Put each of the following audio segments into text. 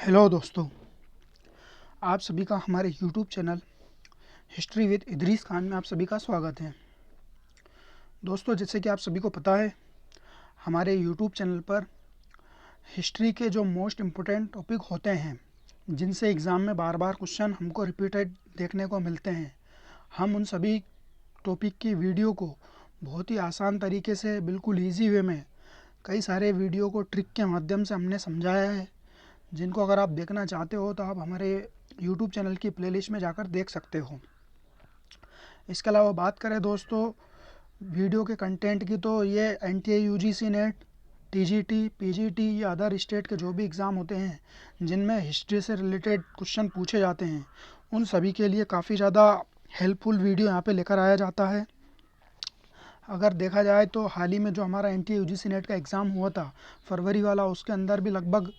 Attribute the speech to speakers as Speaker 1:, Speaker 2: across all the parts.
Speaker 1: Hello दोस्तों, आप सभी का हमारे YouTube channel history with Idris Khan में आप सभी का स्वागत है। दोस्तों, जैसे कि आप सभी को पता है, हमारे यूट्यूब चैनल पर हिस्ट्री के जो मोस्ट इम्पोर्टेंट टॉपिक होते हैं, जिनसे एग्ज़ाम में बार बार क्वेश्चन हमको रिपीटेड देखने को मिलते हैं, हम उन सभी टॉपिक की वीडियो को बहुत ही आसान तरीके से बिल्कुल ईजी वे में कई सारे वीडियो को ट्रिक के माध्यम से हमने समझाया है, जिनको अगर आप देखना चाहते हो तो आप हमारे यूट्यूब चैनल की प्लेलिस्ट में जाकर देख सकते हो। इसके अलावा बात करें दोस्तों वीडियो के कंटेंट की, तो ये NTA UGC net, TGT, PGT या अदर स्टेट के जो भी एग्ज़ाम होते हैं जिनमें हिस्ट्री से रिलेटेड क्वेश्चन पूछे जाते हैं, उन सभी के लिए काफ़ी ज़्यादा हेल्पफुल वीडियो यहाँ पे लेकर आया जाता है। अगर देखा जाए तो हाल ही में जो हमारा NTA UGC नेट का एग्ज़ाम हुआ था फरवरी वाला, उसके अंदर भी लगभग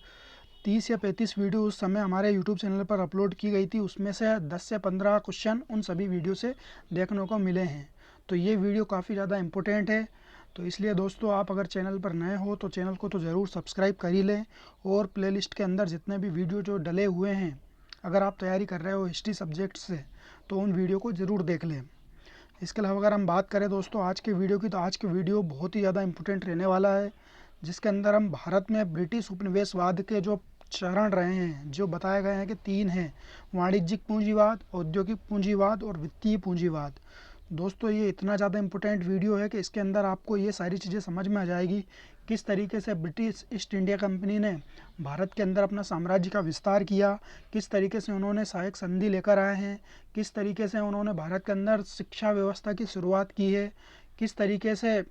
Speaker 1: 30 या 35 वीडियो उस समय हमारे यूट्यूब चैनल पर अपलोड की गई थी। उसमें से 10 से 15 क्वेश्चन उन सभी वीडियो से देखने को मिले हैं। तो ये वीडियो काफ़ी ज़्यादा इम्पोर्टेंट है। तो इसलिए दोस्तों, आप अगर चैनल पर नए हो तो चैनल को तो ज़रूर सब्सक्राइब कर ही लें, और प्लेलिस्ट के अंदर जितने भी वीडियो जो डले हुए हैं, अगर आप तैयारी कर रहे हो हिस्ट्री सब्जेक्ट से, तो उन वीडियो को ज़रूर देख लें। इसके अलावा अगर हम बात करें दोस्तों आज के वीडियो की, तो आज के वीडियो बहुत ही ज़्यादा इम्पोर्टेंट रहने वाला है, जिसके अंदर हम भारत में ब्रिटिश उपनिवेशवाद के जो चरण रहे हैं, जो बताए गए हैं कि 3 हैं: वाणिज्यिक पूंजीवाद, औद्योगिक पूंजीवाद और वित्तीय पूंजीवाद। दोस्तों, ये इतना ज़्यादा इम्पोर्टेंट वीडियो है कि इसके अंदर आपको ये सारी चीज़ें समझ में आ जाएगी, किस तरीके से ब्रिटिश ईस्ट इंडिया कंपनी ने भारत के अंदर अपना साम्राज्य का विस्तार किया, किस तरीके से उन्होंने सहायक संधि लेकर आए हैं, किस तरीके से उन्होंने भारत के अंदर शिक्षा व्यवस्था की शुरुआत की है, किस तरीके से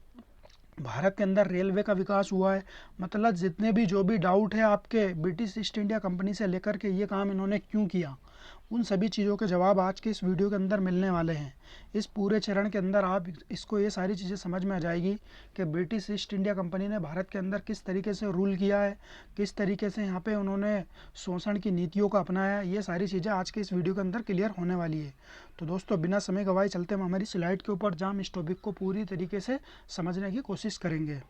Speaker 1: भारत के अंदर रेलवे का विकास हुआ है। मतलब जितने भी जो भी डाउट है आपके ब्रिटिश ईस्ट इंडिया कंपनी से लेकर के ये काम इन्होंने क्यों किया, उन सभी चीज़ों के जवाब आज के इस वीडियो के अंदर मिलने वाले हैं। इस पूरे चरण के अंदर आप इसको ये सारी चीज़ें समझ में आ जाएगी कि ब्रिटिश ईस्ट इंडिया कंपनी ने भारत के अंदर किस तरीके से रूल किया है, किस तरीके से यहाँ पे उन्होंने शोषण की नीतियों को अपनाया है। ये सारी चीज़ें आज के इस वीडियो के अंदर क्लियर होने वाली है। तो दोस्तों, बिना समय गवाए चलते हम हमारी स्लाइड के ऊपर, जहाँ हम इस टॉपिक को पूरी तरीके से समझने की कोशिश करेंगे।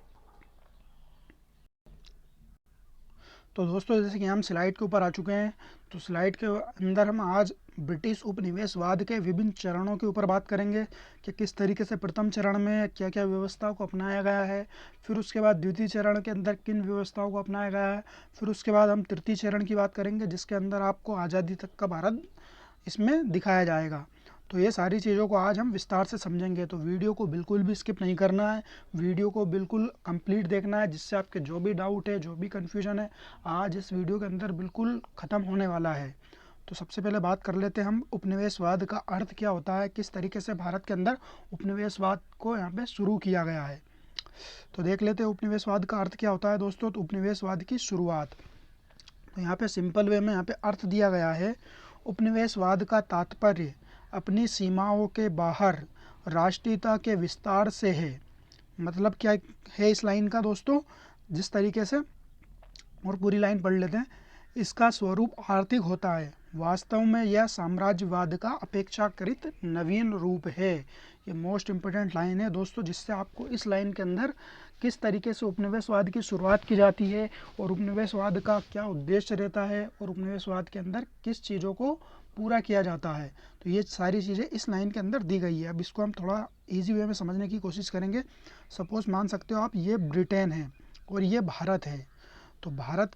Speaker 1: तो दोस्तों, जैसे कि हम स्लाइड के ऊपर आ चुके हैं, तो स्लाइड के अंदर हम आज ब्रिटिश उपनिवेशवाद के विभिन्न चरणों के ऊपर बात करेंगे कि किस तरीके से प्रथम चरण में क्या क्या व्यवस्थाओं को अपनाया गया है, फिर उसके बाद द्वितीय चरण के अंदर किन व्यवस्थाओं को अपनाया गया है, फिर उसके बाद हम तृतीय चरण की बात करेंगे, जिसके अंदर आपको आज़ादी तक का भारत इसमें दिखाया जाएगा। तो ये सारी चीज़ों को आज हम विस्तार से समझेंगे, तो वीडियो को बिल्कुल भी स्किप नहीं करना है, वीडियो को बिल्कुल कंप्लीट देखना है, जिससे आपके जो भी डाउट है, जो भी कन्फ्यूजन है, आज इस वीडियो के अंदर बिल्कुल ख़त्म होने वाला है। तो सबसे पहले बात कर लेते हैं हम उपनिवेशवाद का अर्थ क्या होता है, किस तरीके से भारत के अंदर उपनिवेशवाद को यहाँ पे शुरू किया गया है। तो देख लेते हैं उपनिवेशवाद का अर्थ क्या होता है दोस्तों। तो उपनिवेशवाद की शुरुआत, तो यहाँ पे सिंपल वे में यहाँ पे अर्थ दिया गया है: उपनिवेशवाद का तात्पर्य अपनी सीमाओं के बाहर राष्ट्रीयता के विस्तार से है। मतलब क्या है इस लाइन का दोस्तों, जिस तरीके से, और पूरी लाइन पढ़ लेते हैं: इसका स्वरूप आर्थिक होता है, वास्तव में यह साम्राज्यवाद का अपेक्षाकृत नवीन रूप है। ये मोस्ट इम्पोर्टेंट लाइन है दोस्तों, जिससे आपको इस लाइन के अंदर किस तरीके से उपनिवेशवाद की शुरुआत की जाती है, और उपनिवेशवाद का क्या उद्देश्य रहता है, और उपनिवेशवाद के अंदर किस चीज़ों को पूरा किया जाता है, तो ये सारी चीज़ें इस लाइन के अंदर दी गई है। अब इसको हम थोड़ा ईजी वे में समझने की कोशिश करेंगे। सपोज मान सकते हो आप, ये ब्रिटेन है और ये भारत है। तो भारत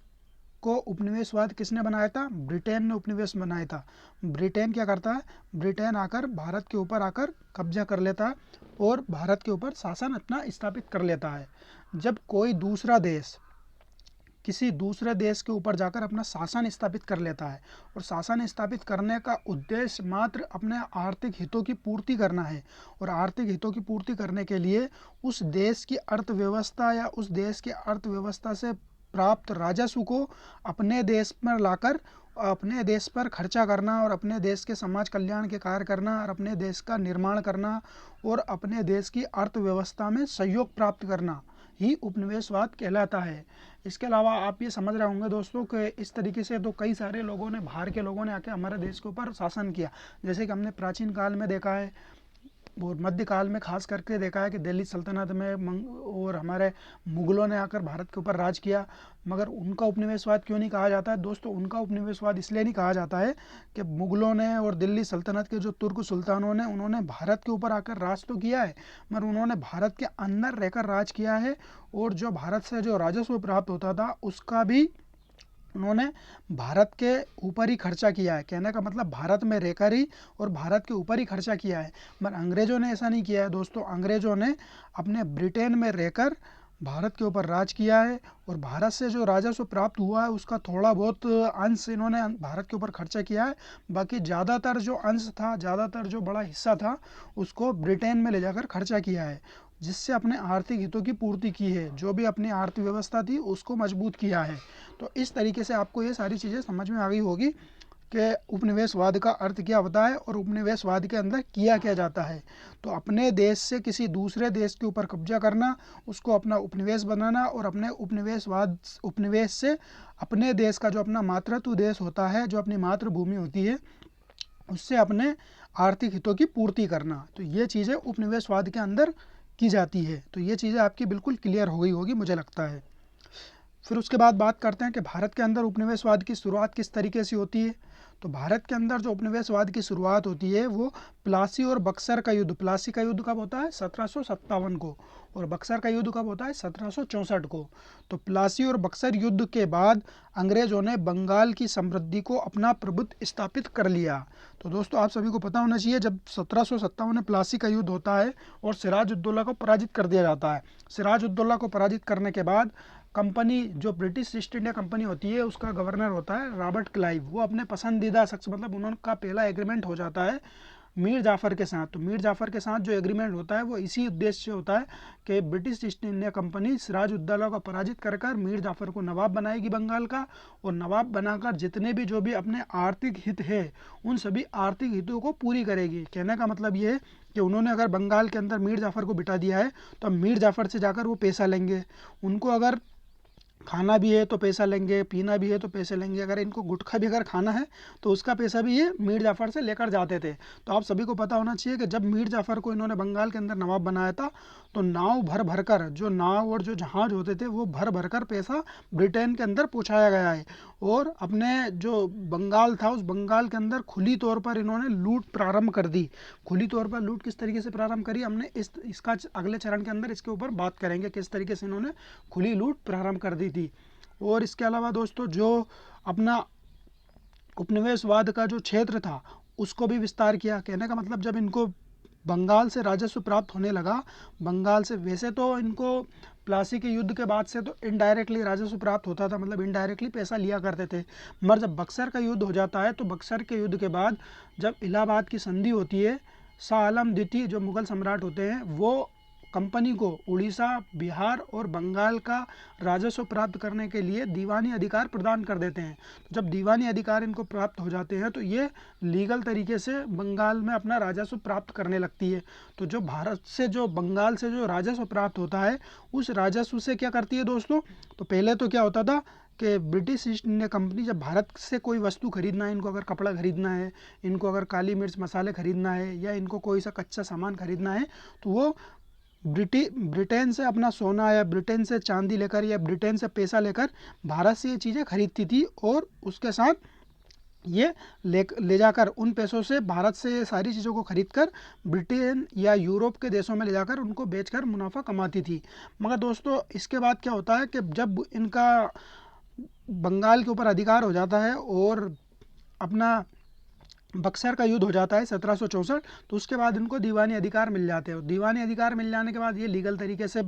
Speaker 1: को उपनिवेशवाद किसने बनाया था? ब्रिटेन ने उपनिवेश बनाया था। ब्रिटेन क्या करता है? ब्रिटेन आकर भारत के ऊपर आकर कब्जा कर लेता है और भारत के ऊपर शासन अपना स्थापित कर लेता है। जब कोई दूसरा देश किसी दूसरे देश के ऊपर जाकर अपना शासन स्थापित कर लेता है, और शासन स्थापित करने का उद्देश्य मात्र अपने आर्थिक हितों की पूर्ति करना है, और आर्थिक हितों की पूर्ति करने के लिए उस देश की अर्थव्यवस्था या उस देश की अर्थव्यवस्था से प्राप्त राजस्व को अपने देश में लाकर अपने देश पर खर्चा करना, और अपने देश के समाज कल्याण के कार्य करना, और अपने देश का निर्माण करना, और अपने देश की अर्थव्यवस्था में सहयोग प्राप्त करना ही उपनिवेशवाद कहलाता है। इसके अलावा आप ये समझ रहे होंगे दोस्तों कि इस तरीके से तो कई सारे लोगों ने, बाहर के लोगों ने आके हमारे देश के ऊपर शासन किया। जैसे कि हमने प्राचीन काल में देखा है और मध्यकाल में खास करके देखा है कि दिल्ली सल्तनत में और हमारे मुग़लों ने आकर भारत के ऊपर राज किया। मगर उनका उपनिवेशवाद क्यों नहीं कहा जाता है दोस्तों? उनका उपनिवेशवाद इसलिए नहीं कहा जाता है कि मुग़लों ने और दिल्ली सल्तनत के जो तुर्क सुल्तानों ने, उन्होंने भारत के ऊपर आकर राज तो किया है, मगर उन्होंने भारत के अंदर रहकर राज किया है। और जो भारत से जो राजस्व प्राप्त होता था उसका भी उन्होंने भारत के ऊपर ही खर्चा किया है। कहने का मतलब भारत में रहकर ही और भारत के ऊपर ही खर्चा किया है। मगर अंग्रेज़ों ने ऐसा नहीं किया है दोस्तों। अंग्रेज़ों ने अपने ब्रिटेन में रहकर भारत के ऊपर राज किया है और भारत से जो राजस्व प्राप्त हुआ है उसका थोड़ा बहुत अंश इन्होंने भारत के ऊपर खर्चा किया है। बाकी ज़्यादातर जो अंश था, ज़्यादातर जो बड़ा हिस्सा था, उसको ब्रिटेन में ले जाकर खर्चा किया है, जिससे अपने आर्थिक हितों की पूर्ति की है। जो भी अपनी अर्थव्यवस्था थी उसको मजबूत किया है। तो इस तरीके से आपको ये सारी चीज़ें समझ में आ गई होगी कि उपनिवेशवाद का अर्थ क्या होता है और उपनिवेशवाद के अंदर किया क्या जाता है। तो अपने देश से किसी दूसरे देश के ऊपर कब्जा करना, उसको अपना उपनिवेश बनाना और अपने उपनिवेश से अपने देश का जो अपना मातृत्व देश होता है, जो अपनी मातृभूमि होती है, उससे अपने आर्थिक हितों की पूर्ति करना। तो ये चीज़ें उपनिवेशवाद के अंदर की जाती है। तो ये चीज़ें आपकी बिल्कुल क्लियर हो गई होगी मुझे लगता है। फिर उसके बाद बात करते हैं कि भारत के अंदर उपनिवेशवाद की शुरुआत किस तरीके से होती है। तो भारत के अंदर जो उपनिवेशवाद की शुरुआत होती है वो प्लासी और बक्सर का युद्ध, प्लासी का युद्ध कब होता है? 1757 को, और बक्सर का युद्ध कब होता है? 1764 को। तो प्लासी और बक्सर युद्ध के बाद अंग्रेज़ों ने बंगाल की समृद्धि को अपना प्रभुत्व स्थापित कर लिया। तो दोस्तों आप सभी को पता होना चाहिए, जब 1757 में प्लासी का युद्ध होता है और सिराज उद दौला को पराजित कर दिया जाता है। सिराज उद दौला को पराजित करने के बाद कंपनी, जो ब्रिटिश ईस्ट इंडिया कंपनी होती है, उसका गवर्नर होता है रॉबर्ट क्लाइव। वो अपने पसंदीदा शख्स, मतलब उनका पहला एग्रीमेंट हो जाता है मीर जाफ़र के साथ। तो मीर जाफ़र के साथ जो एग्रीमेंट होता है वो इसी उद्देश्य से होता है कि British East India company Siraj ud Daula को पराजित कर कर मीर जाफ़र को नवाब बनाएगी बंगाल का, और नवाब बनाकर जितने भी जो भी अपने आर्थिक हित है उन सभी आर्थिक हितों को पूरी करेगी। कहने का मतलब ये है कि उन्होंने अगर बंगाल के अंदर मीर जाफ़र को बिठा दिया है तो मीर जाफ़र से जाकर वो पैसा लेंगे। उनको अगर खाना भी है तो पैसा लेंगे, पीना भी है तो पैसे लेंगे, अगर इनको गुटखा भी अगर खाना है तो उसका पैसा भी ये मीर जाफ़र से लेकर जाते थे। तो आप सभी को पता होना चाहिए कि जब मीर जाफ़र को इन्होंने बंगाल के अंदर नवाब बनाया था तो नाव भर भर कर, जो नाव और जो जहाज़ होते थे वो भर भर कर पैसा ब्रिटेन के अंदर पहुँचाया गया है। और अपने जो बंगाल था उस बंगाल के अंदर खुली तौर पर इन्होंने लूट प्रारंभ कर दी। खुली तौर पर लूट किस तरीके से प्रारंभ करी, हमने इसका अगले चरण के अंदर इसके ऊपर बात करेंगे किस तरीके से इन्होंने खुली लूट प्रारंभ कर दी थी। और इसके अलावा दोस्तों जो अपना उपनिवेशवाद का जो क्षेत्र था उसको भी विस्तार किया। कहने का मतलब जब इनको बंगाल से राजस्व प्राप्त होने लगा, बंगाल से, वैसे तो इनको प्लासी के युद्ध के बाद से तो इनडायरेक्टली राजस्व प्राप्त होता था, मतलब इनडायरेक्टली पैसा लिया करते थे। मगर जब बक्सर का युद्ध हो जाता है तो बक्सर के युद्ध के बाद जब इलाहाबाद की संधि होती है, शाह आलम द्वितीय जो मुग़ल सम्राट होते हैं वो कंपनी को उड़ीसा, बिहार और बंगाल का राजस्व प्राप्त करने के लिए दीवानी अधिकार प्रदान कर देते हैं। तो जब दीवानी अधिकार इनको प्राप्त हो जाते हैं तो ये लीगल तरीके से बंगाल में अपना राजस्व प्राप्त करने लगती है। तो जो भारत से, जो बंगाल से जो राजस्व प्राप्त होता है उस राजस्व से क्या करती है दोस्तों? तो पहले तो क्या होता था कि ब्रिटिश ईस्ट इंडिया कंपनी जब भारत से कोई वस्तु खरीदना है, इनको अगर कपड़ा खरीदना है, इनको अगर काली मिर्च मसाले खरीदना है, या इनको कोई सा कच्चा सामान खरीदना है, तो वो ब्रिटेन से अपना सोना या ब्रिटेन से चांदी लेकर या ब्रिटेन से पैसा लेकर भारत से ये चीज़ें खरीदती थी, और उसके साथ ये ले जाकर उन पैसों से भारत से ये सारी चीज़ों को खरीद कर ब्रिटेन या यूरोप के देशों में ले जाकर उनको बेचकर मुनाफा कमाती थी। मगर दोस्तों इसके बाद क्या होता है कि जब इनका बंगाल के ऊपर अधिकार हो जाता है और अपना बक्सर का युद्ध हो जाता है 1764, तो उसके बाद इनको दीवानी अधिकार मिल जाते हैं। दीवानी अधिकार मिल जाने के बाद ये लीगल तरीके से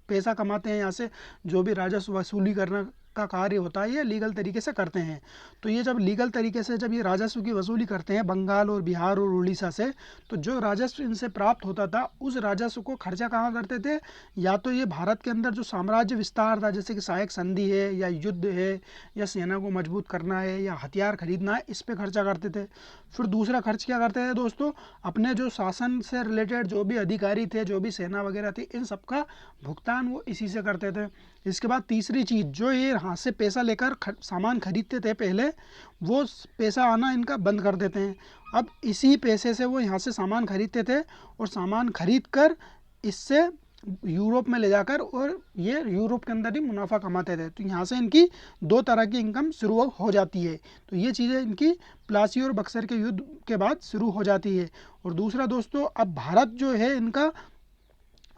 Speaker 1: पैसा कमाते हैं। यहाँ से जो भी राजस्व वसूली करना का कार्य होता है ये लीगल तरीके से करते हैं। तो ये जब लीगल तरीके से जब ये राजस्व की वसूली करते हैं बंगाल और बिहार और उड़ीसा से, तो जो राजस्व इनसे प्राप्त होता था उस राजस्व को खर्चा कहाँ करते थे? या तो ये भारत के अंदर जो साम्राज्य विस्तार था, जैसे कि सहायक संधि है, या युद्ध है, या सेना को मजबूत करना है, या हथियार खरीदना है, इस पर खर्चा करते थे। फिर दूसरा खर्च क्या करते थे दोस्तों? अपने जो शासन से रिलेटेड जो भी अधिकारी थे, जो भी सेना वगैरह थी, इन सबका भुगतान वो इसी से करते थे। इसके बाद तीसरी चीज़, जो ये यहाँ से पैसा लेकर सामान खरीदते थे पहले, वो पैसा आना इनका बंद कर देते हैं। अब इसी पैसे से वो यहाँ से सामान खरीदते थे और सामान खरीद कर इससे यूरोप में ले जाकर और ये यूरोप के अंदर ही मुनाफा कमाते थे। तो यहाँ से इनकी दो तरह की इनकम शुरू हो जाती है। तो ये चीज़ें इनकी प्लासी और बक्सर के युद्ध के बाद शुरू हो जाती है। और दूसरा दोस्तों, अब भारत जो है इनका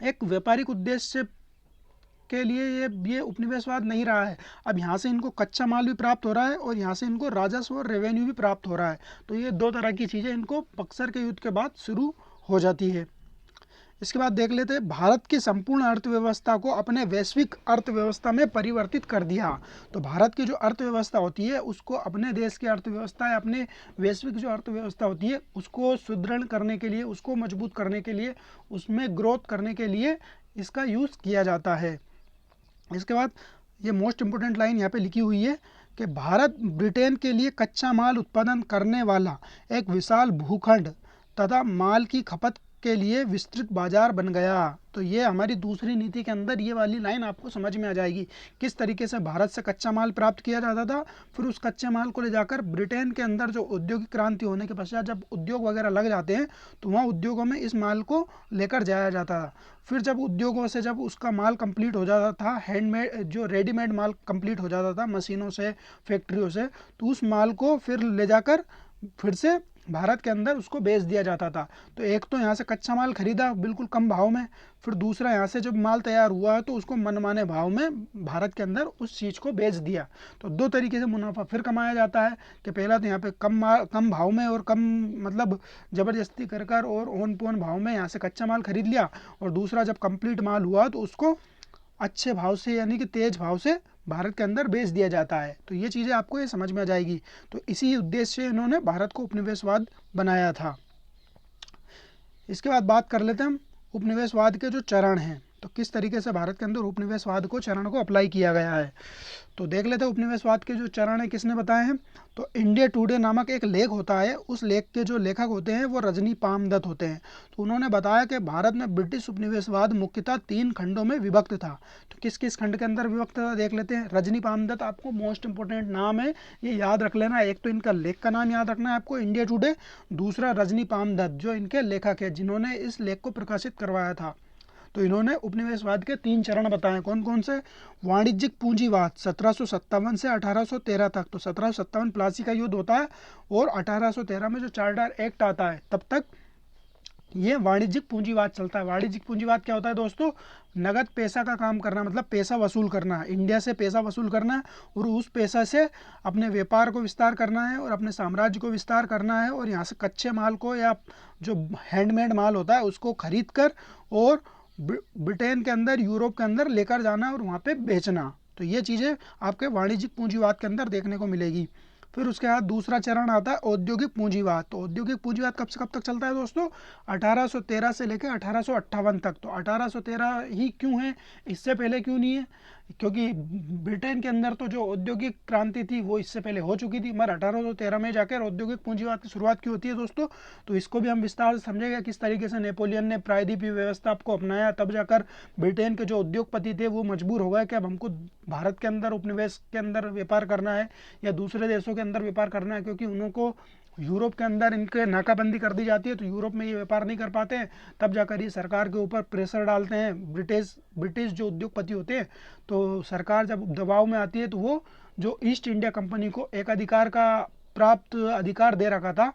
Speaker 1: एक व्यापारिक उद्देश्य के लिए ये उपनिवेशवाद नहीं रहा है। अब यहाँ से इनको कच्चा माल भी प्राप्त हो रहा है और यहाँ से इनको राजस्व और रेवेन्यू भी प्राप्त हो रहा है। तो ये दो तरह की चीज़ें इनको बक्सर के युद्ध के बाद शुरू हो जाती है। इसके बाद देख लेते हैं, भारत की संपूर्ण अर्थव्यवस्था को अपने वैश्विक अर्थव्यवस्था में परिवर्तित कर दिया। तो भारत की जो अर्थव्यवस्था होती है उसको अपने देश की अर्थव्यवस्था या अपने वैश्विक जो अर्थव्यवस्था होती है उसको सुदृढ़ करने के लिए, उसको मजबूत करने के लिए, उसमें ग्रोथ करने के लिए इसका यूज़ किया जाता है। इसके बाद ये मोस्ट इम्पोर्टेंट लाइन यहाँ पे लिखी हुई है कि भारत ब्रिटेन के लिए कच्चा माल उत्पादन करने वाला एक विशाल भूखंड तथा माल की खपत के लिए विस्तृत बाजार बन गया। तो ये हमारी दूसरी नीति के अंदर ये वाली लाइन आपको समझ में आ जाएगी, किस तरीके से भारत से कच्चा माल प्राप्त किया जाता था, फिर उस कच्चे माल को ले जाकर ब्रिटेन के अंदर जो औद्योगिक क्रांति होने के पश्चात जब उद्योग वगैरह लग जाते हैं तो वहाँ उद्योगों में इस माल को लेकर जाया जाता था। फिर जब उद्योगों से जब उसका माल कंप्लीट हो जाता था, हैंडमेड जो रेडीमेड माल कंप्लीट हो जाता था मशीनों से, फैक्ट्रियों से, तो उस माल को फिर ले जाकर फिर से भारत के अंदर उसको बेच दिया जाता था। तो एक तो यहाँ से कच्चा माल खरीदा बिल्कुल कम भाव में, फिर दूसरा यहाँ से जब माल तैयार हुआ तो उसको मनमाने भाव में भारत के अंदर उस चीज़ को बेच दिया। तो दो तरीके से मुनाफा फिर कमाया जाता है कि पहला तो यहाँ पे कम भाव में और कम मतलब ज़बरदस्ती कर कर और ओन पोन भाव में यहाँ से कच्चा माल खरीद लिया, और दूसरा जब कंप्लीट माल हुआ तो उसको अच्छे भाव से यानी कि तेज भाव से भारत के अंदर बेच दिया जाता है। तो ये चीज़ें आपको ये समझ में आ जाएगी। तो इसी उद्देश्य से इन्होंने भारत को उपनिवेशवाद बनाया था। इसके बाद बात कर लेते हैं हम उपनिवेशवाद के जो चरण हैं, तो किस तरीके से भारत के अंदर उपनिवेशवाद को चरण को अप्लाई किया गया है। तो देख लेते हैं उपनिवेशवाद के जो चरण है किसने बताए हैं। तो इंडिया टुडे नामक एक लेख होता है, उस लेख के जो लेखक होते हैं वो रजनी पामदत्त होते हैं। तो उन्होंने बताया कि भारत में ब्रिटिश उपनिवेशवाद मुख्यतः 3 खंडों में विभक्त था। तो किस किस खंड के अंदर विभक्त था देख लेते हैं। रजनी पामदत्त आपको मोस्ट इंपोर्टेंट नाम है, ये याद रख लेना। एक तो इनका लेख का नाम याद रखना है आपको, इंडिया टुडे। दूसरा रजनी पामदत्त जो इनके लेखक है जिन्होंने इस लेख को प्रकाशित करवाया था। तो इन्होंने उपनिवेशवाद के 3 चरण बताए, कौन कौन से। वाणिज्यिक पूंजीवाद 1757 से 1813 तक, तो 1757 प्लासी का युद्ध होता है और 1813 में जो चार्टर एक्ट आता है तब तक ये वाणिज्यिक पूंजीवाद चलता है। वाणिज्यिक पूंजीवाद क्या होता है दोस्तों, नगद पैसा का काम करना, मतलब पैसा वसूल करना, इंडिया से पैसा वसूल करना है और उस पैसा से अपने व्यापार को विस्तार करना है और अपने साम्राज्य को विस्तार करना है, और यहाँ से कच्चे माल को या जो हैंडमेड माल होता है उसको खरीद कर और ब्रिटेन के अंदर, यूरोप के अंदर लेकर जाना और वहाँ पे बेचना। तो ये चीज़ें आपके वाणिज्यिक पूंजीवाद के अंदर देखने को मिलेगी। फिर उसके बाद दूसरा चरण आता है औद्योगिक पूंजीवाद। तो औद्योगिक पूंजीवाद कब से कब तक चलता है दोस्तों, 1813 से लेकर 1858 तक। तो 1813 ही क्यों है, इससे पहले क्यों नहीं है, क्योंकि ब्रिटेन के अंदर तो जो औद्योगिक क्रांति थी वो इससे पहले हो चुकी थी, मगर 1813 में जाकर औद्योगिक पूंजीवाद की शुरुआत क्यों होती है दोस्तों। तो इसको भी हम विस्तार से समझेंगे किस तरीके से नेपोलियन ने प्रायद्वीपीय व्यवस्था को अपनाया, तब जाकर ब्रिटेन के जो उद्योगपति थे वो मजबूर हो गए कि अब हमको भारत के अंदर उपनिवेश के अंदर व्यापार करना है या दूसरे देशों के अंदर व्यापार करना है, क्योंकि उनको यूरोप के अंदर इनके नाकाबंदी कर दी जाती है तो यूरोप में ये व्यापार नहीं कर पाते हैं। तब जाकर ये सरकार के ऊपर प्रेशर डालते हैं ब्रिटिश जो उद्योगपति होते हैं। तो सरकार जब दबाव में आती है तो वो जो ईस्ट इंडिया कंपनी को एक अधिकार का प्राप्त अधिकार दे रखा था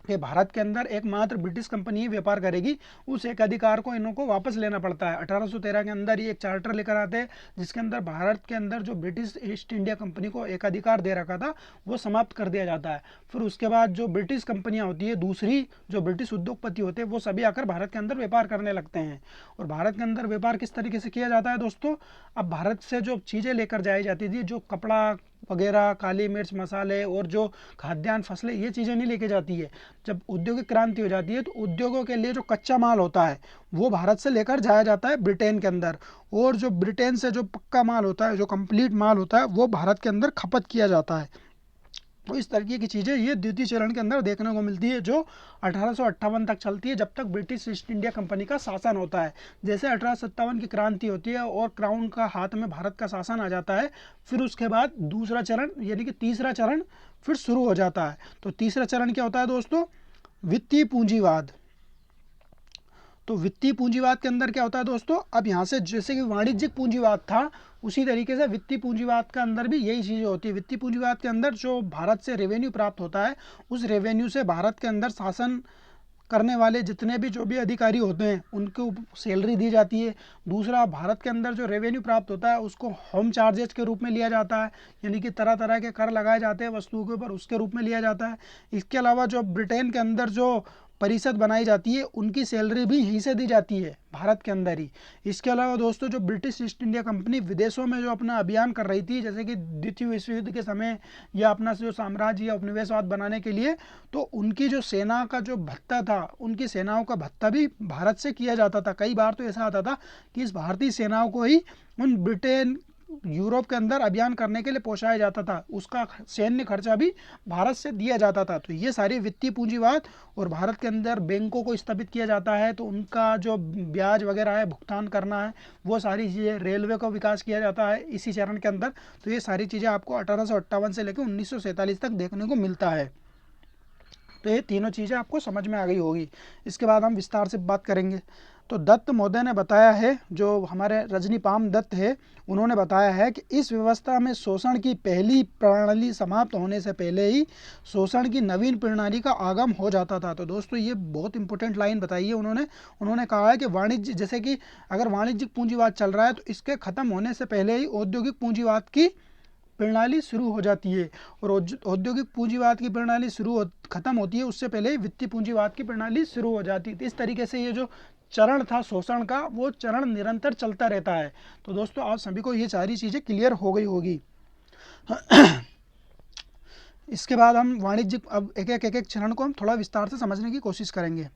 Speaker 1: कि भारत के अंदर एकमात्र ब्रिटिश कंपनी ही व्यापार करेगी, उस एक अधिकार को इन्हों को वापस लेना पड़ता है। 1813 के अंदर ये एक चार्टर लेकर आते हैं जिसके अंदर भारत के अंदर जो ब्रिटिश ईस्ट इंडिया कंपनी को एक अधिकार दे रखा था वो समाप्त कर दिया जाता है। फिर उसके बाद जो ब्रिटिश कंपनियां होती है, दूसरी जो ब्रिटिश उद्योगपति होते हैं वो सभी आकर भारत के अंदर व्यापार करने लगते हैं। और भारत के अंदर व्यापार किस तरीके से किया जाता है दोस्तों, अब भारत से जो चीज़ें लेकर जाई जाती थी, जो कपड़ा वगैरह, काली मिर्च मसाले और जो खाद्यान्न फसलें, ये चीज़ें नहीं लेके जाती है। जब औद्योगिक क्रांति हो जाती है तो उद्योगों के लिए जो कच्चा माल होता है वो भारत से लेकर जाया जाता है ब्रिटेन के अंदर, और जो ब्रिटेन से जो पक्का माल होता है, जो कंप्लीट माल होता है वो भारत के अंदर खपत किया जाता है। तो इस तरीके की चीज़ें ये द्वितीय चरण के अंदर देखने को मिलती है, जो 1858 तक चलती है, जब तक ब्रिटिश ईस्ट इंडिया कंपनी का शासन होता है। जैसे 1857 की क्रांति होती है और क्राउन का हाथ में भारत का शासन आ जाता है, फिर उसके बाद दूसरा चरण यानी कि तीसरा चरण फिर शुरू हो जाता है। तो तीसरा चरण क्या होता है दोस्तों? वित्तीय पूंजीवाद। तो वित्तीय पूंजीवाद के अंदर क्या होता है दोस्तों? अब यहाँ से जैसे कि वाणिज्यिक पूंजीवाद था, उसी तरीके से वित्तीय पूंजीवाद के अंदर भी यही चीज़ें होती है। वित्तीय पूंजीवाद के अंदर जो भारत से रेवेन्यू प्राप्त होता है, उस रेवेन्यू से भारत के अंदर शासन करने वाले जितने भी जो भी अधिकारी होते हैं उनको सैलरी दी जाती है। दूसरा, भारत के अंदर जो रेवेन्यू प्राप्त होता है उसको होम चार्जेस के रूप में लिया जाता है, यानी कि तरह तरह के कर लगाए जाते हैं वस्तुओं के ऊपर, उसके रूप में लिया जाता है। इसके अलावा जो ब्रिटेन के अंदर जो परिषद बनाई जाती है, उनकी सैलरी भी यहीं से दी जाती है, भारत के अंदर ही। इसके अलावा दोस्तों, जो ब्रिटिश ईस्ट इंडिया कंपनी विदेशों में जो अपना अभियान कर रही थी, जैसे कि द्वितीय विश्व युद्ध के समय या अपना जो साम्राज्य या उपनिवेशवाद बनाने के लिए, तो उनकी जो सेना का जो भत्ता था, उनकी सेनाओं का भत्ता भी भारत से किया जाता था। कई बार तो ऐसा आता था कि इस भारतीय सेनाओं को ही उन ब्रिटेन यूरोप के अंदर अभियान करने के लिए पहुंचाया जाता था, उसका सैन्य खर्चा भी भारत से दिया जाता था। तो ये सारी वित्तीय पूंजीवाद, और भारत के अंदर बैंकों को स्थापित किया जाता है, तो उनका जो ब्याज वगैरह है भुगतान करना है, वो सारी चीज़ें, रेलवे का विकास किया जाता है इसी चरण के अंदर। तो ये सारी चीज़ें आपको 1858 से लेकर 1947 तक देखने को मिलता है। तो ये तीनों चीज़ें आपको समझ में आ गई होगी। इसके बाद हम विस्तार से बात करेंगे। तो दत्त महोदय ने बताया है, जो हमारे रजनीपाम दत्त है, उन्होंने बताया है कि इस व्यवस्था में शोषण की पहली प्रणाली समाप्त होने से पहले ही शोषण की नवीन प्रणाली का आगम हो जाता था। तो दोस्तों ये बहुत इंपॉर्टेंट लाइन बताई है उन्होंने कहा है कि वाणिज्य, जैसे कि अगर वाणिज्यिक पूंजीवाद चल रहा है तो इसके खत्म होने से पहले ही औद्योगिक पूंजीवाद की प्रणाली शुरू हो जाती है, और औद्योगिक पूंजीवाद की प्रणाली खत्म होती है उससे पहले वित्तीय पूंजीवाद की प्रणाली शुरू हो जाती है। तो इस तरीके से ये जो चरण था शोषण का, वो चरण निरंतर चलता रहता है। तो दोस्तों आप सभी को ये सारी चीज़ें क्लियर हो गई होगी। इसके बाद हम वाणिज्यिक, अब एक एक चरण को हम थोड़ा विस्तार से समझने की कोशिश करेंगे।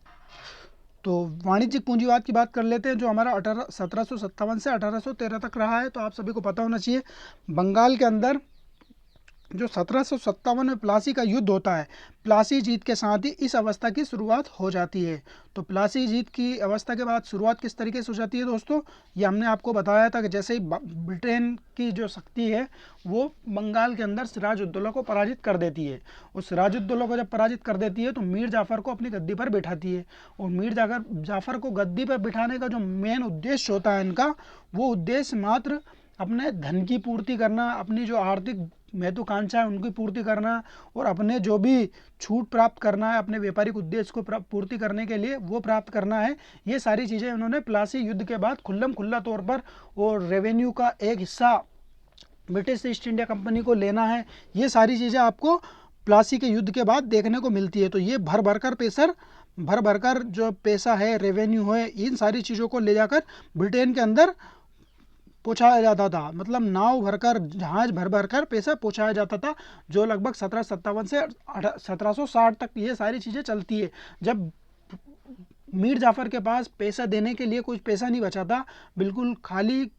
Speaker 1: तो वाणिज्यिक पूंजीवाद की बात कर लेते हैं, जो हमारा 1757 से 1813 तक रहा है। तो आप सभी को पता होना चाहिए, बंगाल के अंदर जो 1757 में प्लासी का युद्ध होता है, प्लासी जीत के साथ ही इस अवस्था की शुरुआत हो जाती है। तो प्लासी जीत की अवस्था के बाद शुरुआत किस तरीके से हो जाती है दोस्तों? ये हमने आपको बताया था कि जैसे ही ब्रिटेन की जो शक्ति है वो बंगाल के अंदर सिराजुद्दौला को पराजित कर देती है, और सिराजुद्दौला को जब पराजित कर देती है तो मीर जाफ़र को अपनी गद्दी पर बिठाती है। और मीर जाफ़र को गद्दी पर बिठाने का जो मेन उद्देश्य होता है इनका, वो उद्देश्य मात्र अपने धन की पूर्ति करना, अपनी जो आर्थिक महत्वाकांक्षा है उनकी पूर्ति करना, और अपने जो भी छूट प्राप्त करना है अपने व्यापारिक उद्देश्य को पूर्ति करने के लिए, वो प्राप्त करना है। ये सारी चीज़ें उन्होंने प्लासी युद्ध के बाद खुल्ला तौर पर, और रेवेन्यू का एक हिस्सा ब्रिटिश ईस्ट इंडिया कंपनी को लेना है, ये सारी चीज़ें आपको प्लासी के युद्ध के बाद देखने को मिलती है। तो ये भर भर कर जो पैसा है, रेवेन्यू है, इन सारी चीज़ों को ले जाकर ब्रिटेन के अंदर पहुँचाया जाता था, मतलब नाव भरकर, जहाज भर कर पैसा पहुँचाया जाता था, जो लगभग 1757 से 1760 तक ये सारी चीज़ें चलती है। जब मीर जाफ़र के पास पैसा देने के लिए कुछ पैसा नहीं बचा था, बिल्कुल खाली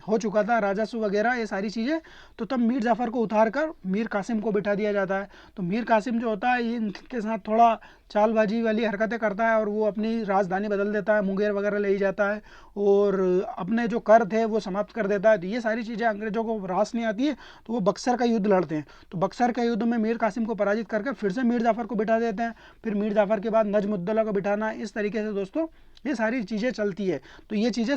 Speaker 1: हो चुका था राजस्व वगैरह ये सारी चीज़ें, तो तब मीर जाफ़र को उतार कर मीर कासिम को बिठा दिया जाता है। तो मीर कासिम जो होता है, ये इनके साथ थोड़ा चालबाजी वाली हरकतें करता है, और वो अपनी राजधानी बदल देता है, मुंगेर वगैरह ले जाता है, और अपने जो कर थे वो समाप्त कर देता है। तो ये सारी चीज़ें अंग्रेज़ों को रास नहीं आती है, तो वो बक्सर का युद्ध लड़ते हैं। तो बक्सर का युद्ध में मीर कासिम को पराजित करके फिर से मीर जाफ़र को बिठा देते हैं, फिर मीर जाफ़र के बाद नजमुद्दौला को बिठाना, इस तरीके से दोस्तों ये सारी चीज़ें चलती है। तो ये चीज़ें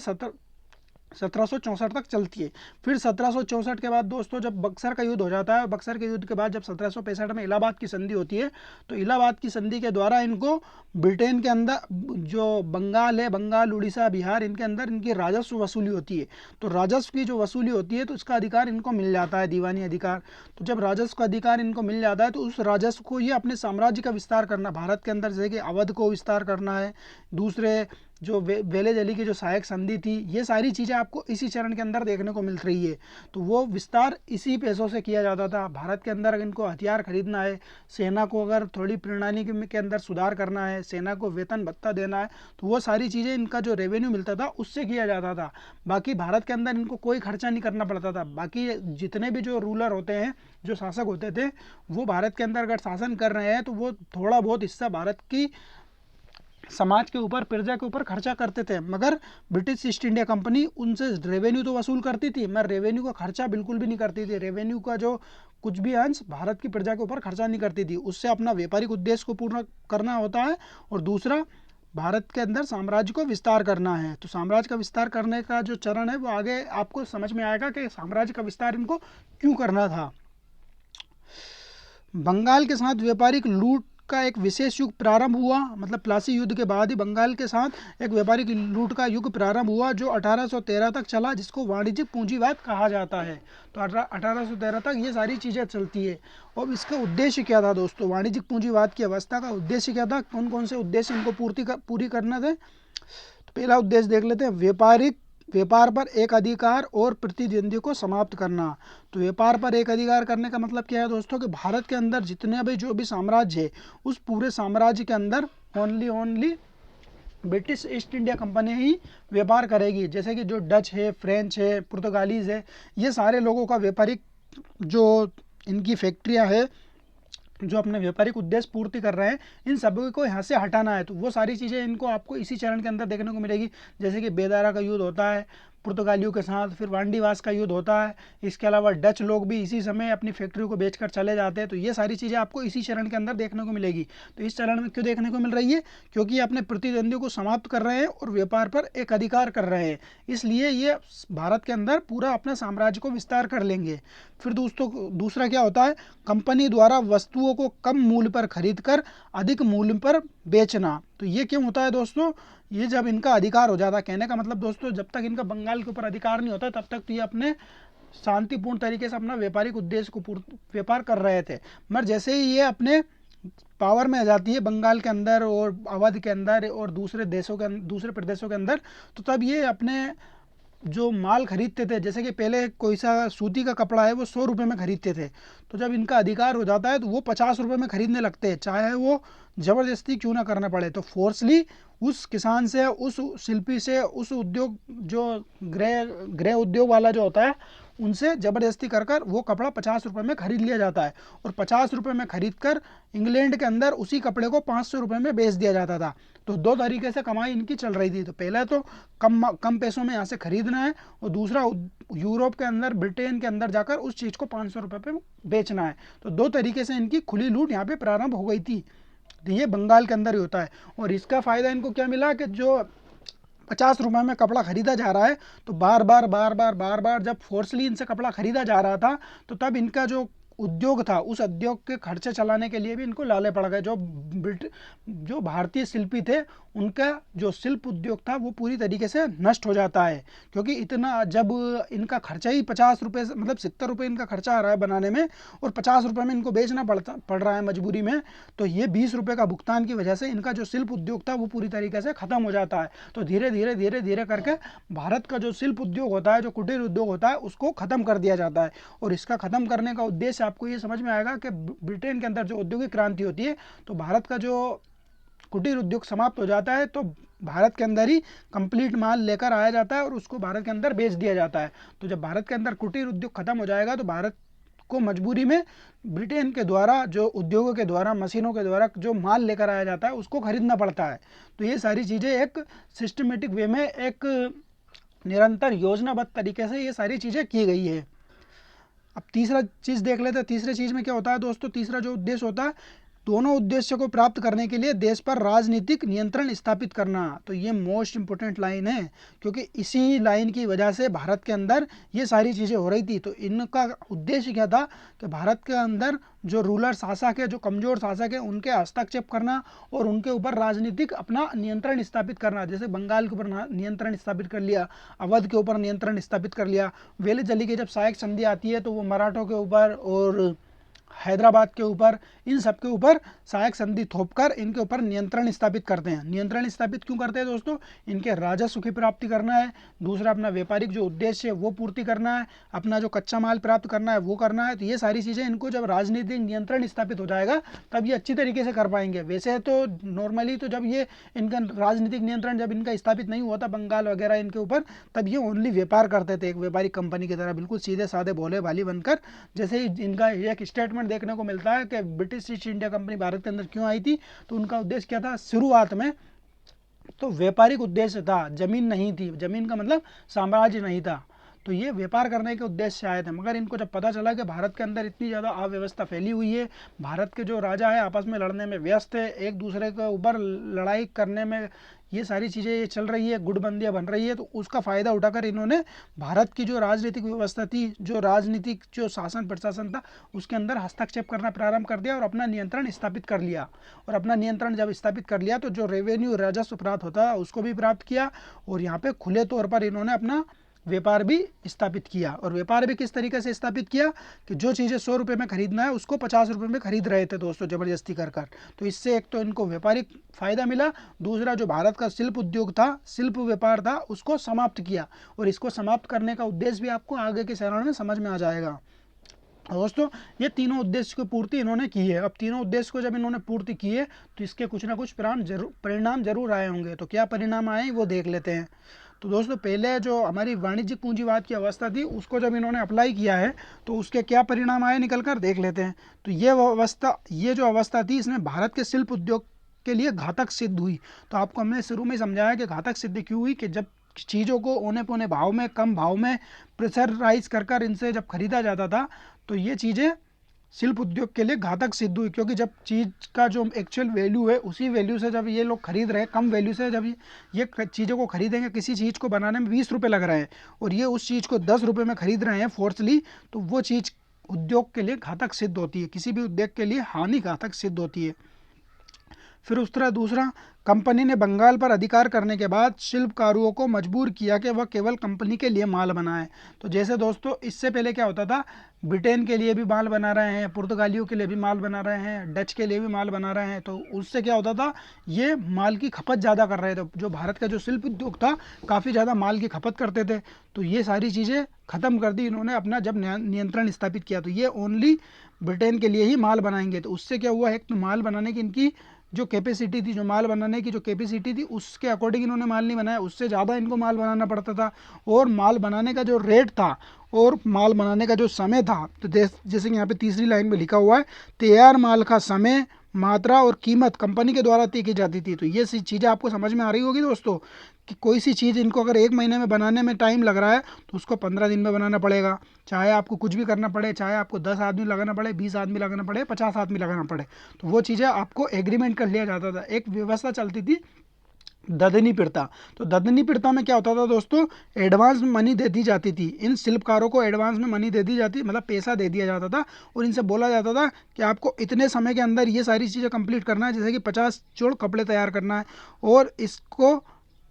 Speaker 1: 1764 तक चलती है। फिर 1764 के बाद दोस्तों जब बक्सर का युद्ध हो जाता है, बक्सर के युद्ध के बाद जब 1765 में इलाहाबाद की संधि होती है, तो इलाहाबाद की संधि के द्वारा इनको ब्रिटेन के अंदर जो बंगाल है, बंगाल, उड़ीसा, बिहार, इनके अंदर इनकी राजस्व वसूली होती है। तो राजस्व की जो वसूली होती है तो उसका अधिकार इनको मिल जाता है, दीवानी अधिकार। तो जब राजस्व का अधिकार इनको मिल जाता है तो उस राजस्व को ये अपने साम्राज्य का विस्तार करना, भारत के अंदर जैसे कि अवध को विस्तार करना है, दूसरे जो वेले जली की जो सहायक संधि थी, ये सारी चीज़ें आपको इसी चरण के अंदर देखने को मिल रही है। तो वो विस्तार इसी पैसों से किया जाता था। भारत के अंदर अगर इनको हथियार खरीदना है, सेना को अगर थोड़ी प्रणाली के अंदर सुधार करना है, सेना को वेतन भत्ता देना है, तो वो सारी चीज़ें इनका जो रेवेन्यू मिलता था उससे किया जाता था। बाकी भारत के अंदर इनको कोई खर्चा नहीं करना पड़ता था। बाकी जितने भी जो रूलर होते हैं, जो शासक होते थे, वो भारत के अंदर अगर शासन कर रहे हैं तो वो थोड़ा बहुत हिस्सा भारत की समाज के ऊपर, प्रजा के ऊपर खर्चा करते थे। मगर ब्रिटिश ईस्ट इंडिया कंपनी उनसे रेवेन्यू तो वसूल करती थी, मगर रेवेन्यू का खर्चा बिल्कुल भी नहीं करती थी। रेवेन्यू का जो कुछ भी अंश भारत की प्रजा के ऊपर खर्चा नहीं करती थी। उससे अपना व्यापारिक उद्देश्य को पूर्ण करना होता है, और दूसरा भारत के अंदर साम्राज्य को विस्तार करना है। तो साम्राज्य का विस्तार करने का जो चरण है वो आगे आपको समझ में आएगा कि साम्राज्य का विस्तार इनको क्यों करना था। बंगाल के साथ व्यापारिक लूट का एक विशेष युग प्रारंभ हुआ, मतलब प्लासी युद्ध के बाद ही बंगाल के साथ एक व्यापारिक लूट का युग प्रारंभ हुआ, जो 1813 तक चला, जिसको वाणिज्यिक पूंजीवाद कहा जाता है। तो 1813 तक ये सारी चीज़ें चलती है। और इसका उद्देश्य क्या था दोस्तों? वाणिज्यिक पूंजीवाद की अवस्था का उद्देश्य क्या था? कौन कौन से उद्देश्य इनको पूरी करना थे? तो पहला उद्देश्य देख लेते हैं, व्यापार पर एक अधिकार और प्रतिद्वंदी को समाप्त करना। तो व्यापार पर एक अधिकार करने का मतलब क्या है दोस्तों? कि भारत के अंदर जितने भी जो भी साम्राज्य है, उस पूरे साम्राज्य के अंदर only British East India Company ही व्यापार करेगी। जैसे कि जो डच है, फ्रेंच है, पुर्तगालीज है, ये सारे लोगों का व्यापारिक जो इनकी फैक्ट्रियाँ है, जो अपने व्यापारिक उद्देश्य पूर्ति कर रहे हैं, इन सभी को यहाँ से हटाना है। तो वो सारी चीज़ें इनको आपको इसी चरण के अंदर देखने को मिलेगी। जैसे कि बेदारा का युद्ध होता है पुर्तगालियों के साथ, फिर वांडीवास का युद्ध होता है। इसके अलावा डच लोग भी इसी समय अपनी फैक्ट्री को बेचकर चले जाते हैं। तो ये सारी चीज़ें आपको इसी चरण के अंदर देखने को मिलेगी। तो इस चरण में क्यों देखने को मिल रही है? क्योंकि ये अपने प्रतिद्वंदियों को समाप्त कर रहे हैं और व्यापार पर एक अधिकार कर रहे हैं, इसलिए ये भारत के अंदर पूरा अपने साम्राज्य को विस्तार कर लेंगे। फिर दोस्तों दूसरा क्या होता है? कंपनी द्वारा वस्तुओं को कम मूल्य पर खरीद कर अधिक मूल्य पर बेचना। तो ये क्यों होता है दोस्तों? ये जब इनका अधिकार हो जाता है, कहने का मतलब दोस्तों, जब तक इनका बंगाल के ऊपर अधिकार नहीं होता तब तक तो ये अपने शांतिपूर्ण तरीके से अपना व्यापारिक उद्देश्य को व्यापार कर रहे थे। मगर जैसे ही ये अपने पावर में आ जाती है बंगाल के अंदर और अवध के अंदर और दूसरे प्रदेशों के अंदर, तो तब ये अपने जो माल खरीदते थे, जैसे कि पहले कोई सा सूती का कपड़ा है वो 100 रुपये में खरीदते थे, तो जब इनका अधिकार हो जाता है तो वो 50 रुपये में खरीदने लगते हैं, चाहे वो ज़बरदस्ती क्यों ना करना पड़े। तो फोर्सली उस किसान से, उस शिल्पी से, उस उद्योग जो गृह उद्योग वाला जो होता है, उनसे ज़बरदस्ती कर कर वो कपड़ा 50 रुपये में खरीद लिया जाता है। और 50 रुपये में खरीद कर इंग्लैंड के अंदर उसी कपड़े को 500 रुपये में बेच दिया जाता था। तो दो तरीके से कमाई इनकी चल रही थी। तो पहले तो कम पैसों में यहाँ से खरीदना है, और दूसरा यूरोप के अंदर, ब्रिटेन के अंदर जाकर उस चीज़ को 500 रुपये पे बेचना है। तो दो तरीके से इनकी खुली लूट यहाँ पे प्रारंभ हो गई थी। तो ये बंगाल के अंदर ही होता है। और इसका फ़ायदा इनको क्या मिला कि जो 50 रुपये में कपड़ा खरीदा जा रहा है, तो बार बार जब फोर्सली इनसे कपड़ा खरीदा जा रहा था, तो तब इनका जो उद्योग था, उस उद्योग के खर्चे चलाने के लिए भी इनको लाले पड़ गए। जो भारतीय शिल्पी थे, उनका जो शिल्प उद्योग था वो पूरी तरीके से नष्ट हो जाता है। क्योंकि इतना, जब इनका खर्चा ही 50 रुपये, मतलब 70 रुपये इनका खर्चा आ रहा है बनाने में, और 50 रुपये में इनको बेचना पड़ रहा है मजबूरी में, तो ये 20 रुपये का भुगतान की वजह से इनका जो शिल्प उद्योग था वो पूरी तरीके से ख़त्म हो जाता है। तो धीरे धीरे करके भारत का जो शिल्प उद्योग होता है, जो कुटीर उद्योग होता है, उसको ख़त्म कर दिया जाता है। और इसका ख़त्म करने का उद्देश्य आपको ये समझ में आएगा कि ब्रिटेन के अंदर जो औद्योगिक क्रांति होती है, तो भारत का जो कुटीर उद्योग समाप्त हो जाता है, तो भारत के अंदर ही कंप्लीट माल लेकर आया जाता है और उसको भारत के अंदर बेच दिया जाता है। तो जब भारत के अंदर कुटीर उद्योग खत्म हो जाएगा, तो भारत को मजबूरी में ब्रिटेन के द्वारा, जो उद्योगों के द्वारा, मशीनों के द्वारा जो माल लेकर आया जाता है, उसको खरीदना पड़ता है। तो ये सारी चीज़ें एक सिस्टमेटिक वे में, एक निरंतर योजनाबद्ध तरीके से ये सारी चीज़ें की गई है। अब तीसरा चीज़ देख लेते हैं। तीसरे चीज़ में क्या होता है दोस्तों? तीसरा जो उद्देश्य होता है, दोनों उद्देश्यों को प्राप्त करने के लिए देश पर राजनीतिक नियंत्रण स्थापित करना। तो ये मोस्ट इंपोर्टेंट लाइन है, क्योंकि इसी लाइन की वजह से भारत के अंदर ये सारी चीज़ें हो रही थी। तो इनका उद्देश्य क्या था? कि भारत के अंदर जो रूलर शासक है, जो कमज़ोर शासक है, उनके हस्तक्षेप करना और उनके ऊपर राजनीतिक अपना नियंत्रण स्थापित करना। जैसे बंगाल के ऊपर नियंत्रण स्थापित कर लिया, अवध के ऊपर नियंत्रण स्थापित कर लिया। वेले जली की जब सहायक संधि आती है, तो वो मराठों के ऊपर और हैदराबाद के ऊपर, इन सब के ऊपर सहायक संधि थोपकर इनके ऊपर नियंत्रण स्थापित करते हैं। नियंत्रण स्थापित क्यों करते हैं दोस्तों? इनके राजस्व की प्राप्ति करना है, दूसरा अपना व्यापारिक जो उद्देश्य है वो पूर्ति करना है, अपना जो कच्चा माल प्राप्त करना है वो करना है। तो ये सारी चीज़ें इनको जब राजनीतिक नियंत्रण स्थापित हो जाएगा तब ये अच्छी तरीके से कर पाएंगे। वैसे तो नॉर्मली तो जब ये इनका राजनीतिक नियंत्रण जब इनका स्थापित नहीं हुआ था बंगाल वगैरह इनके ऊपर, तब ये ओनली व्यापार करते थे एक व्यापारिक कंपनी की तरह, बिल्कुल सीधे साधे भोले भाली बनकर। जैसे ही इनका एक स्टेटमेंट देखने को मिलता है कि British East India company Bharat के अंदर क्यों आई थी, तो उनका उद्देश्य क्या था शुरुआत में, तो व्यापारिक उद्देश्य था, जमीन नहीं थी, जमीन का मतलब साम्राज्य नहीं था, तो ये व्यापार करने के उद्देश्य से आए थे। मगर इनको जब पता चला कि भारत के अंदर इतनी ज़्यादा अव्यवस्था फैली हुई है, भारत के जो राजा है आपस में लड़ने में व्यस्त है, एक दूसरे के ऊपर लड़ाई करने में ये सारी चीज़ें ये चल रही है, गुटबंदियाँ बन रही है, तो उसका फ़ायदा उठाकर इन्होंने भारत की जो राजनीतिक व्यवस्था थी, जो राजनीतिक जो शासन प्रशासन था, उसके अंदर हस्तक्षेप करना प्रारंभ कर दिया और अपना नियंत्रण स्थापित कर लिया। और अपना नियंत्रण जब स्थापित कर लिया तो जो रेवेन्यू राजस्व प्राप्त होता है उसको भी प्राप्त किया, और यहाँ पे खुले तौर पर इन्होंने अपना व्यापार भी स्थापित किया। और व्यापार भी किस तरीके से स्थापित किया कि जो चीज़ें 100 रुपये में खरीदना है उसको 50 रुपये में खरीद रहे थे दोस्तों, ज़बरदस्ती कर कर। तो इससे एक तो इनको व्यापारिक फ़ायदा मिला, दूसरा जो भारत का शिल्प उद्योग था, शिल्प व्यापार था, उसको समाप्त किया। और इसको समाप्त करने का उद्देश्य भी आपको आगे के चरण में समझ में आ जाएगा। दोस्तों ये तीनों उद्देश्य की पूर्ति इन्होंने की है। अब तीनों उद्देश्य को जब इन्होंने पूर्ति की है तो इसके कुछ ना कुछ परिणाम जरूर आए होंगे। तो क्या परिणाम आए वो देख लेते हैं। तो दोस्तों पहले जो हमारी वाणिज्यिक पूंजीवाद की अवस्था थी उसको जब इन्होंने अप्लाई किया है तो उसके क्या परिणाम आए निकल कर देख लेते हैं। तो ये जो अवस्था थी इसमें भारत के शिल्प उद्योग के लिए घातक सिद्ध हुई। तो आपको हमने शुरू में समझाया कि घातक सिद्ध क्यों हुई, कि जब चीज़ों को औने पौने भाव में, कम भाव में प्रेशराइज कर इनसे जब खरीदा जाता था तो ये चीज़ें शिल्प उद्योग के लिए घातक सिद्ध हुई। क्योंकि जब चीज़ का जो एक्चुअल वैल्यू है उसी वैल्यू से जब ये लोग खरीद रहे हैं, कम वैल्यू से जब ये चीज़ों को खरीदेंगे, किसी चीज़ को बनाने में 20 रुपये लग रहे हैं और ये उस चीज़ को 10 रुपये में खरीद रहे हैं फोर्सली, तो वो चीज़ उद्योग के लिए घातक सिद्ध होती है, किसी भी उद्योग के लिए हानि घातक सिद्ध होती है। फिर उस तरह दूसरा, कंपनी ने बंगाल पर अधिकार करने के बाद शिल्पकारों को मजबूर किया कि वह केवल कंपनी के लिए माल बनाए। तो जैसे दोस्तों इससे पहले क्या होता था, ब्रिटेन के लिए भी माल बना रहे हैं, पुर्तगालियों के लिए भी माल बना रहे हैं, डच के लिए भी माल बना रहे हैं, तो उससे क्या होता था, ये माल की खपत ज़्यादा कर रहे थे। जो भारत का जो शिल्प उद्योग था काफ़ी ज़्यादा माल की खपत करते थे, तो ये सारी चीज़ें ख़त्म कर दी इन्होंने अपना जब नियंत्रण स्थापित किया। तो ये ओनली ब्रिटेन के लिए ही माल बनाएंगे। तो उससे क्या हुआ, एक तो माल बनाने की इनकी जो कैपेसिटी थी, जो माल बनाने की जो कैपेसिटी थी उसके अकॉर्डिंग इन्होंने माल नहीं बनाया, उससे ज़्यादा इनको माल बनाना पड़ता था। और माल बनाने का जो रेट था और माल बनाने का जो समय था, तो जैसे कि यहाँ पे तीसरी लाइन में लिखा हुआ है, तैयार माल का समय, मात्रा और कीमत कंपनी के द्वारा तय की जाती थी। तो ये चीज़ें आपको समझ में आ रही होगी दोस्तों, कि कोई सी चीज़ इनको अगर 1 महीने में बनाने में टाइम लग रहा है तो उसको 15 दिन में बनाना पड़ेगा, चाहे आपको कुछ भी करना पड़े, चाहे आपको 10 आदमी लगाना पड़े, 20 आदमी लगाना पड़े, 50 आदमी लगाना पड़े, तो वो चीज़ें आपको एग्रीमेंट कर लिया जाता था। एक व्यवस्था चलती थी ददनी प्रथा। तो ददनी प्रथा में क्या होता था दोस्तों, एडवांस में मनी दे दी जाती थी, इन शिल्पकारों को एडवांस में मनी दे दी जाती, मतलब पैसा दे दिया जाता था और इनसे बोला जाता था कि आपको इतने समय के अंदर ये सारी चीज़ें कंप्लीट करना है, जैसे कि 50 जोड़ कपड़े तैयार करना है, और इसको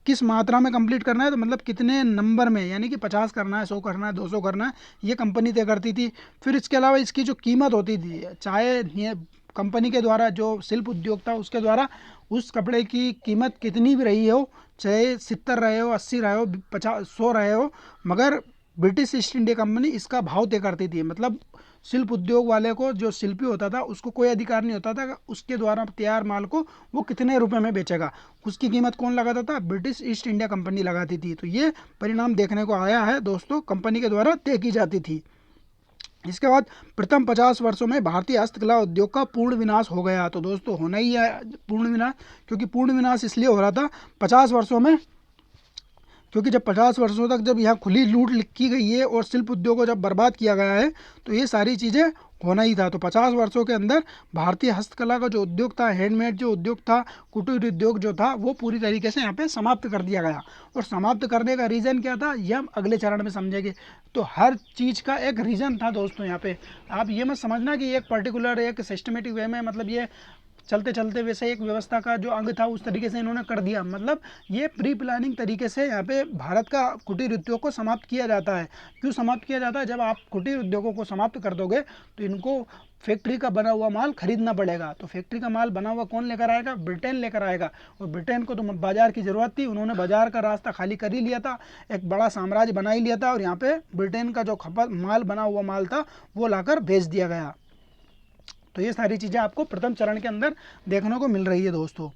Speaker 1: किस मात्रा में कंप्लीट करना है, तो मतलब कितने नंबर में, यानी कि 50 करना है, 100 करना है, 200 करना है, ये कंपनी तय करती थी। फिर इसके अलावा इसकी जो कीमत होती थी, चाहे कंपनी के द्वारा जो शिल्प उद्योग था उसके द्वारा उस कपड़े की कीमत कितनी भी रही हो, चाहे 70 रहे हो, 80 रहे हो, 50, 100 रहे हो, मगर ब्रिटिश ईस्ट इंडिया कंपनी इसका भाव तय करती थी। मतलब शिल्प उद्योग वाले को, जो शिल्पी होता था, उसको कोई अधिकार नहीं होता था कि उसके द्वारा तैयार माल को वो कितने रुपए में बेचेगा। उसकी कीमत कौन लगाता था, ब्रिटिश ईस्ट इंडिया कंपनी लगाती थी। तो ये परिणाम देखने को आया है दोस्तों, कंपनी के द्वारा तय की जाती थी। इसके बाद प्रथम 50 वर्षों में भारतीय हस्तकला उद्योग का पूर्ण विनाश हो गया। तो दोस्तों होना ही है पूर्ण विनाश, क्योंकि पूर्ण विनाश इसलिए हो रहा था 50 वर्षों में, क्योंकि जब 50 वर्षों तक जब यहाँ खुली लूट की गई है और शिल्प उद्योग को जब बर्बाद किया गया है तो ये सारी चीज़ें होना ही था। तो 50 वर्षों के अंदर भारतीय हस्तकला का जो उद्योग था, हैंडमेड जो उद्योग था, कुटीर उद्योग जो था, वो पूरी तरीके से यहाँ पे समाप्त कर दिया गया। और समाप्त करने का रीज़न क्या था, ये हम अगले चरण में समझेंगे। तो हर चीज़ का एक रीज़न था दोस्तों। यहाँ पे आप ये मत समझना कि एक पर्टिकुलर एक सिस्टमेटिक वे में, मतलब ये चलते चलते वैसे एक व्यवस्था का जो अंग था उस तरीके से इन्होंने कर दिया। मतलब ये प्री प्लानिंग तरीके से यहाँ पे भारत का कुटीर उद्योग को समाप्त किया जाता है। क्यों समाप्त किया जाता है? जब आप कुटीर उद्योगों को समाप्त कर दोगे तो इनको फैक्ट्री का बना हुआ माल खरीदना पड़ेगा। तो फैक्ट्री का माल बना हुआ कौन लेकर आएगा? ब्रिटेन लेकर आएगा। और ब्रिटेन को तो बाजार की ज़रूरत थी, उन्होंने बाजार का रास्ता खाली कर ही लिया था, एक बड़ा साम्राज्य बना ही लिया था, और यहाँ पे ब्रिटेन का जो खपत माल बना हुआ माल था वो लाकर भेज दिया गया। तो ये सारी चीज़ें आपको प्रथम चरण के अंदर देखने को मिल रही है दोस्तों।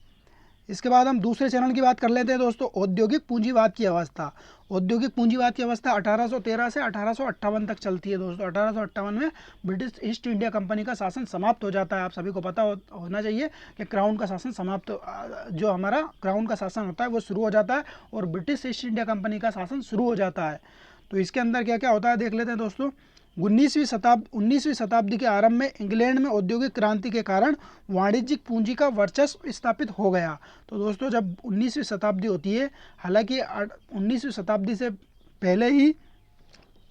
Speaker 1: इसके बाद हम दूसरे चरण की बात कर लेते हैं दोस्तों, औद्योगिक पूंजीवाद की अवस्था। औद्योगिक पूंजीवाद की अवस्था 1813 से 1858 तक चलती है दोस्तों। 1858 में ब्रिटिश ईस्ट इंडिया कंपनी का शासन समाप्त हो जाता है। आप सभी को पता होना चाहिए कि क्राउन का शासन समाप्त, जो हमारा क्राउन का शासन होता है वो शुरू हो जाता है और ब्रिटिश ईस्ट इंडिया कंपनी का शासन शुरू हो जाता है। तो इसके अंदर क्या क्या होता है देख लेते हैं दोस्तों। 19वीं शताब्दी के आरंभ में इंग्लैंड में औद्योगिक क्रांति के कारण वाणिज्यिक पूंजी का वर्चस्व स्थापित हो गया। तो दोस्तों जब 19वीं शताब्दी होती है, हालांकि 19वीं शताब्दी से पहले ही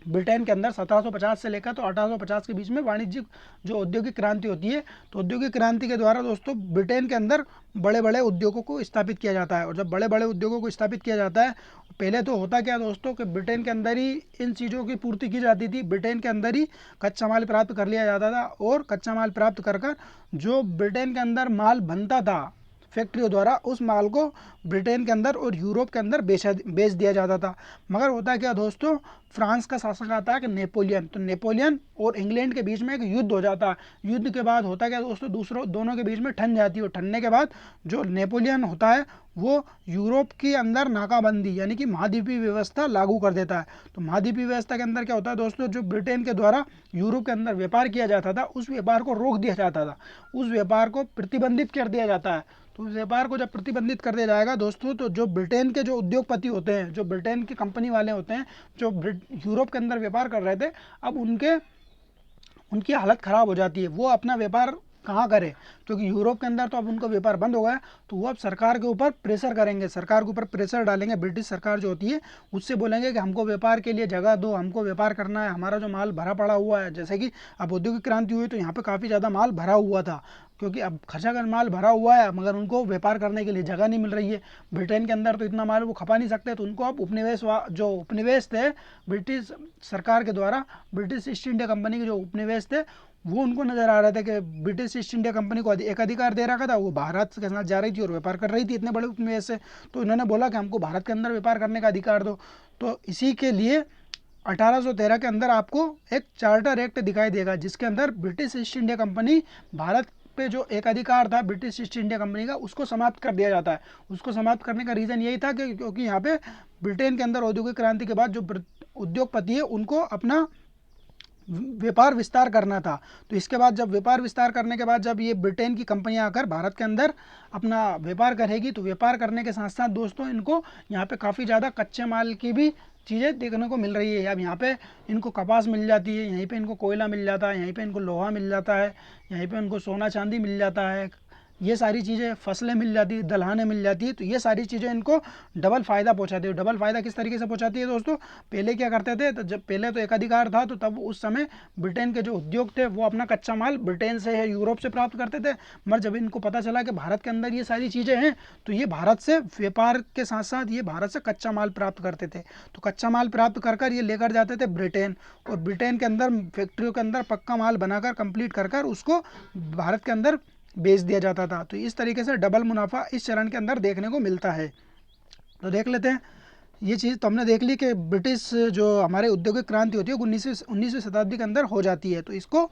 Speaker 1: ब्रिटेन के अंदर 1750 से लेकर तो 1850 के बीच में वाणिज्यिक जो औद्योगिक क्रांति होती है, तो औद्योगिक क्रांति के द्वारा दोस्तों ब्रिटेन के अंदर बड़े बड़े उद्योगों को स्थापित किया जाता है। और जब बड़े बड़े उद्योगों को स्थापित किया जाता है, पहले तो होता क्या दोस्तों कि ब्रिटेन के अंदर ही इन चीज़ों की पूर्ति की जाती थी। ब्रिटेन के अंदर ही कच्चा माल प्राप्त कर लिया जाता था, और कच्चा माल प्राप्त कर कर जो ब्रिटेन के अंदर माल बनता था फैक्ट्रियों द्वारा, उस माल को ब्रिटेन के अंदर और यूरोप के अंदर बेच दिया जाता था। मगर होता क्या दोस्तों, फ्रांस का शासक आता है कि नेपोलियन, तो नेपोलियन और इंग्लैंड के बीच में एक युद्ध हो जाता है। युद्ध के बाद होता क्या दोस्तों, दोनों के बीच में ठन जाती है, और ठनने के बाद जो नेपोलियन होता है वो यूरोप के अंदर नाकाबंदी यानी कि महाद्वीपीय व्यवस्था लागू कर देता है। तो महाद्वीपीय व्यवस्था के अंदर क्या होता है दोस्तों, जो ब्रिटेन के द्वारा यूरोप के अंदर व्यापार किया जाता था उस व्यापार को रोक दिया जाता था, उस व्यापार को प्रतिबंधित कर दिया जाता है। तो उस व्यापार को जब प्रतिबंधित कर दिया जाएगा दोस्तों, तो जो ब्रिटेन के जो उद्योगपति होते हैं, जो ब्रिटेन की कंपनी वाले होते हैं, जो यूरोप के अंदर व्यापार कर रहे थे, अब उनकी हालत ख़राब हो जाती है। वो अपना व्यापार कहाँ करें, क्योंकि यूरोप के अंदर तो अब उनका व्यापार बंद हो गया। तो वो अब सरकार के ऊपर प्रेशर करेंगे, सरकार के ऊपर प्रेशर डालेंगे। ब्रिटिश सरकार जो होती है उससे बोलेंगे कि हमको व्यापार के लिए जगह दो, हमको व्यापार करना है, हमारा जो माल भरा पड़ा हुआ है। जैसे कि अब औद्योगिक क्रांति हुई तो यहाँ पे काफ़ी ज़्यादा माल भरा हुआ था, क्योंकि अब खर्चा कर माल भरा हुआ है, मगर उनको व्यापार करने के लिए जगह नहीं मिल रही है। ब्रिटेन के अंदर तो इतना माल वो खपा नहीं सकते, तो उनको अब जो उपनिवेश थे ब्रिटिश सरकार के द्वारा, ब्रिटिश ईस्ट इंडिया कंपनी के जो उपनिवेश थे, वो उनको नज़र आ रहा था कि ब्रिटिश ईस्ट इंडिया कंपनी को एक अधिकार दे रखा था, वो भारत के साथ जा रही थी और व्यापार कर रही थी इतने बड़े उपनिवेश से। तो इन्होंने बोला कि हमको भारत के अंदर व्यापार करने का अधिकार दो। तो इसी के लिए 1813 के अंदर आपको एक चार्टर एक्ट दिखाई देगा, जिसके अंदर British East India company Bharat पे जो एक अधिकार था ब्रिटिश ईस्ट इंडिया कंपनी का, उसको समाप्त कर दिया जाता है। उसको समाप्त करने का रीज़न यही था कि क्योंकि यहाँ पे ब्रिटेन के अंदर औद्योगिक क्रांति के बाद जो उद्योगपति है उनको अपना व्यापार विस्तार करना था। तो इसके बाद जब व्यापार विस्तार करने के बाद जब ये ब्रिटेन की कंपनियां आकर भारत के अंदर अपना व्यापार करेगी, तो व्यापार करने के साथ साथ दोस्तों इनको यहाँ पे काफ़ी ज़्यादा कच्चे माल की भी चीज़ें देखने को मिल रही है। अब यहाँ पे इनको कपास मिल जाती है, यहीं पे इनको कोयला मिल जाता है, यहीं पे इनको लोहा मिल जाता है, यहीं पे इनको सोना चांदी मिल जाता है, ये सारी चीज़ें, फसलें मिल जाती है, दलहनें मिल जाती है। तो ये सारी चीज़ें इनको डबल फ़ायदा पहुंचाती है। डबल फ़ायदा किस तरीके से पहुंचाती है दोस्तों, पहले क्या करते थे, तो जब पहले तो एक अधिकार था, तो तब उस समय ब्रिटेन के जो उद्योग थे वो अपना कच्चा माल ब्रिटेन से या यूरोप से प्राप्त करते थे। मगर जब इनको पता चला कि भारत के अंदर ये सारी चीज़ें हैं, तो ये भारत से व्यापार के साथ साथ ये भारत से कच्चा माल प्राप्त करते थे। तो कच्चा माल प्राप्त कर कर ये लेकर जाते थे ब्रिटेन, और ब्रिटेन के अंदर फैक्ट्रियों के अंदर पक्का माल बनाकर कंप्लीट कर कर उसको भारत के अंदर बेच दिया जाता था। तो इस तरीके से डबल मुनाफा इस चरण के अंदर देखने को मिलता है। तो देख लेते हैं ये चीज़ तो हमने देख ली कि ब्रिटिश जो हमारे औद्योगिक क्रांति होती है 19वीं शताब्दी के अंदर हो जाती है। तो इसको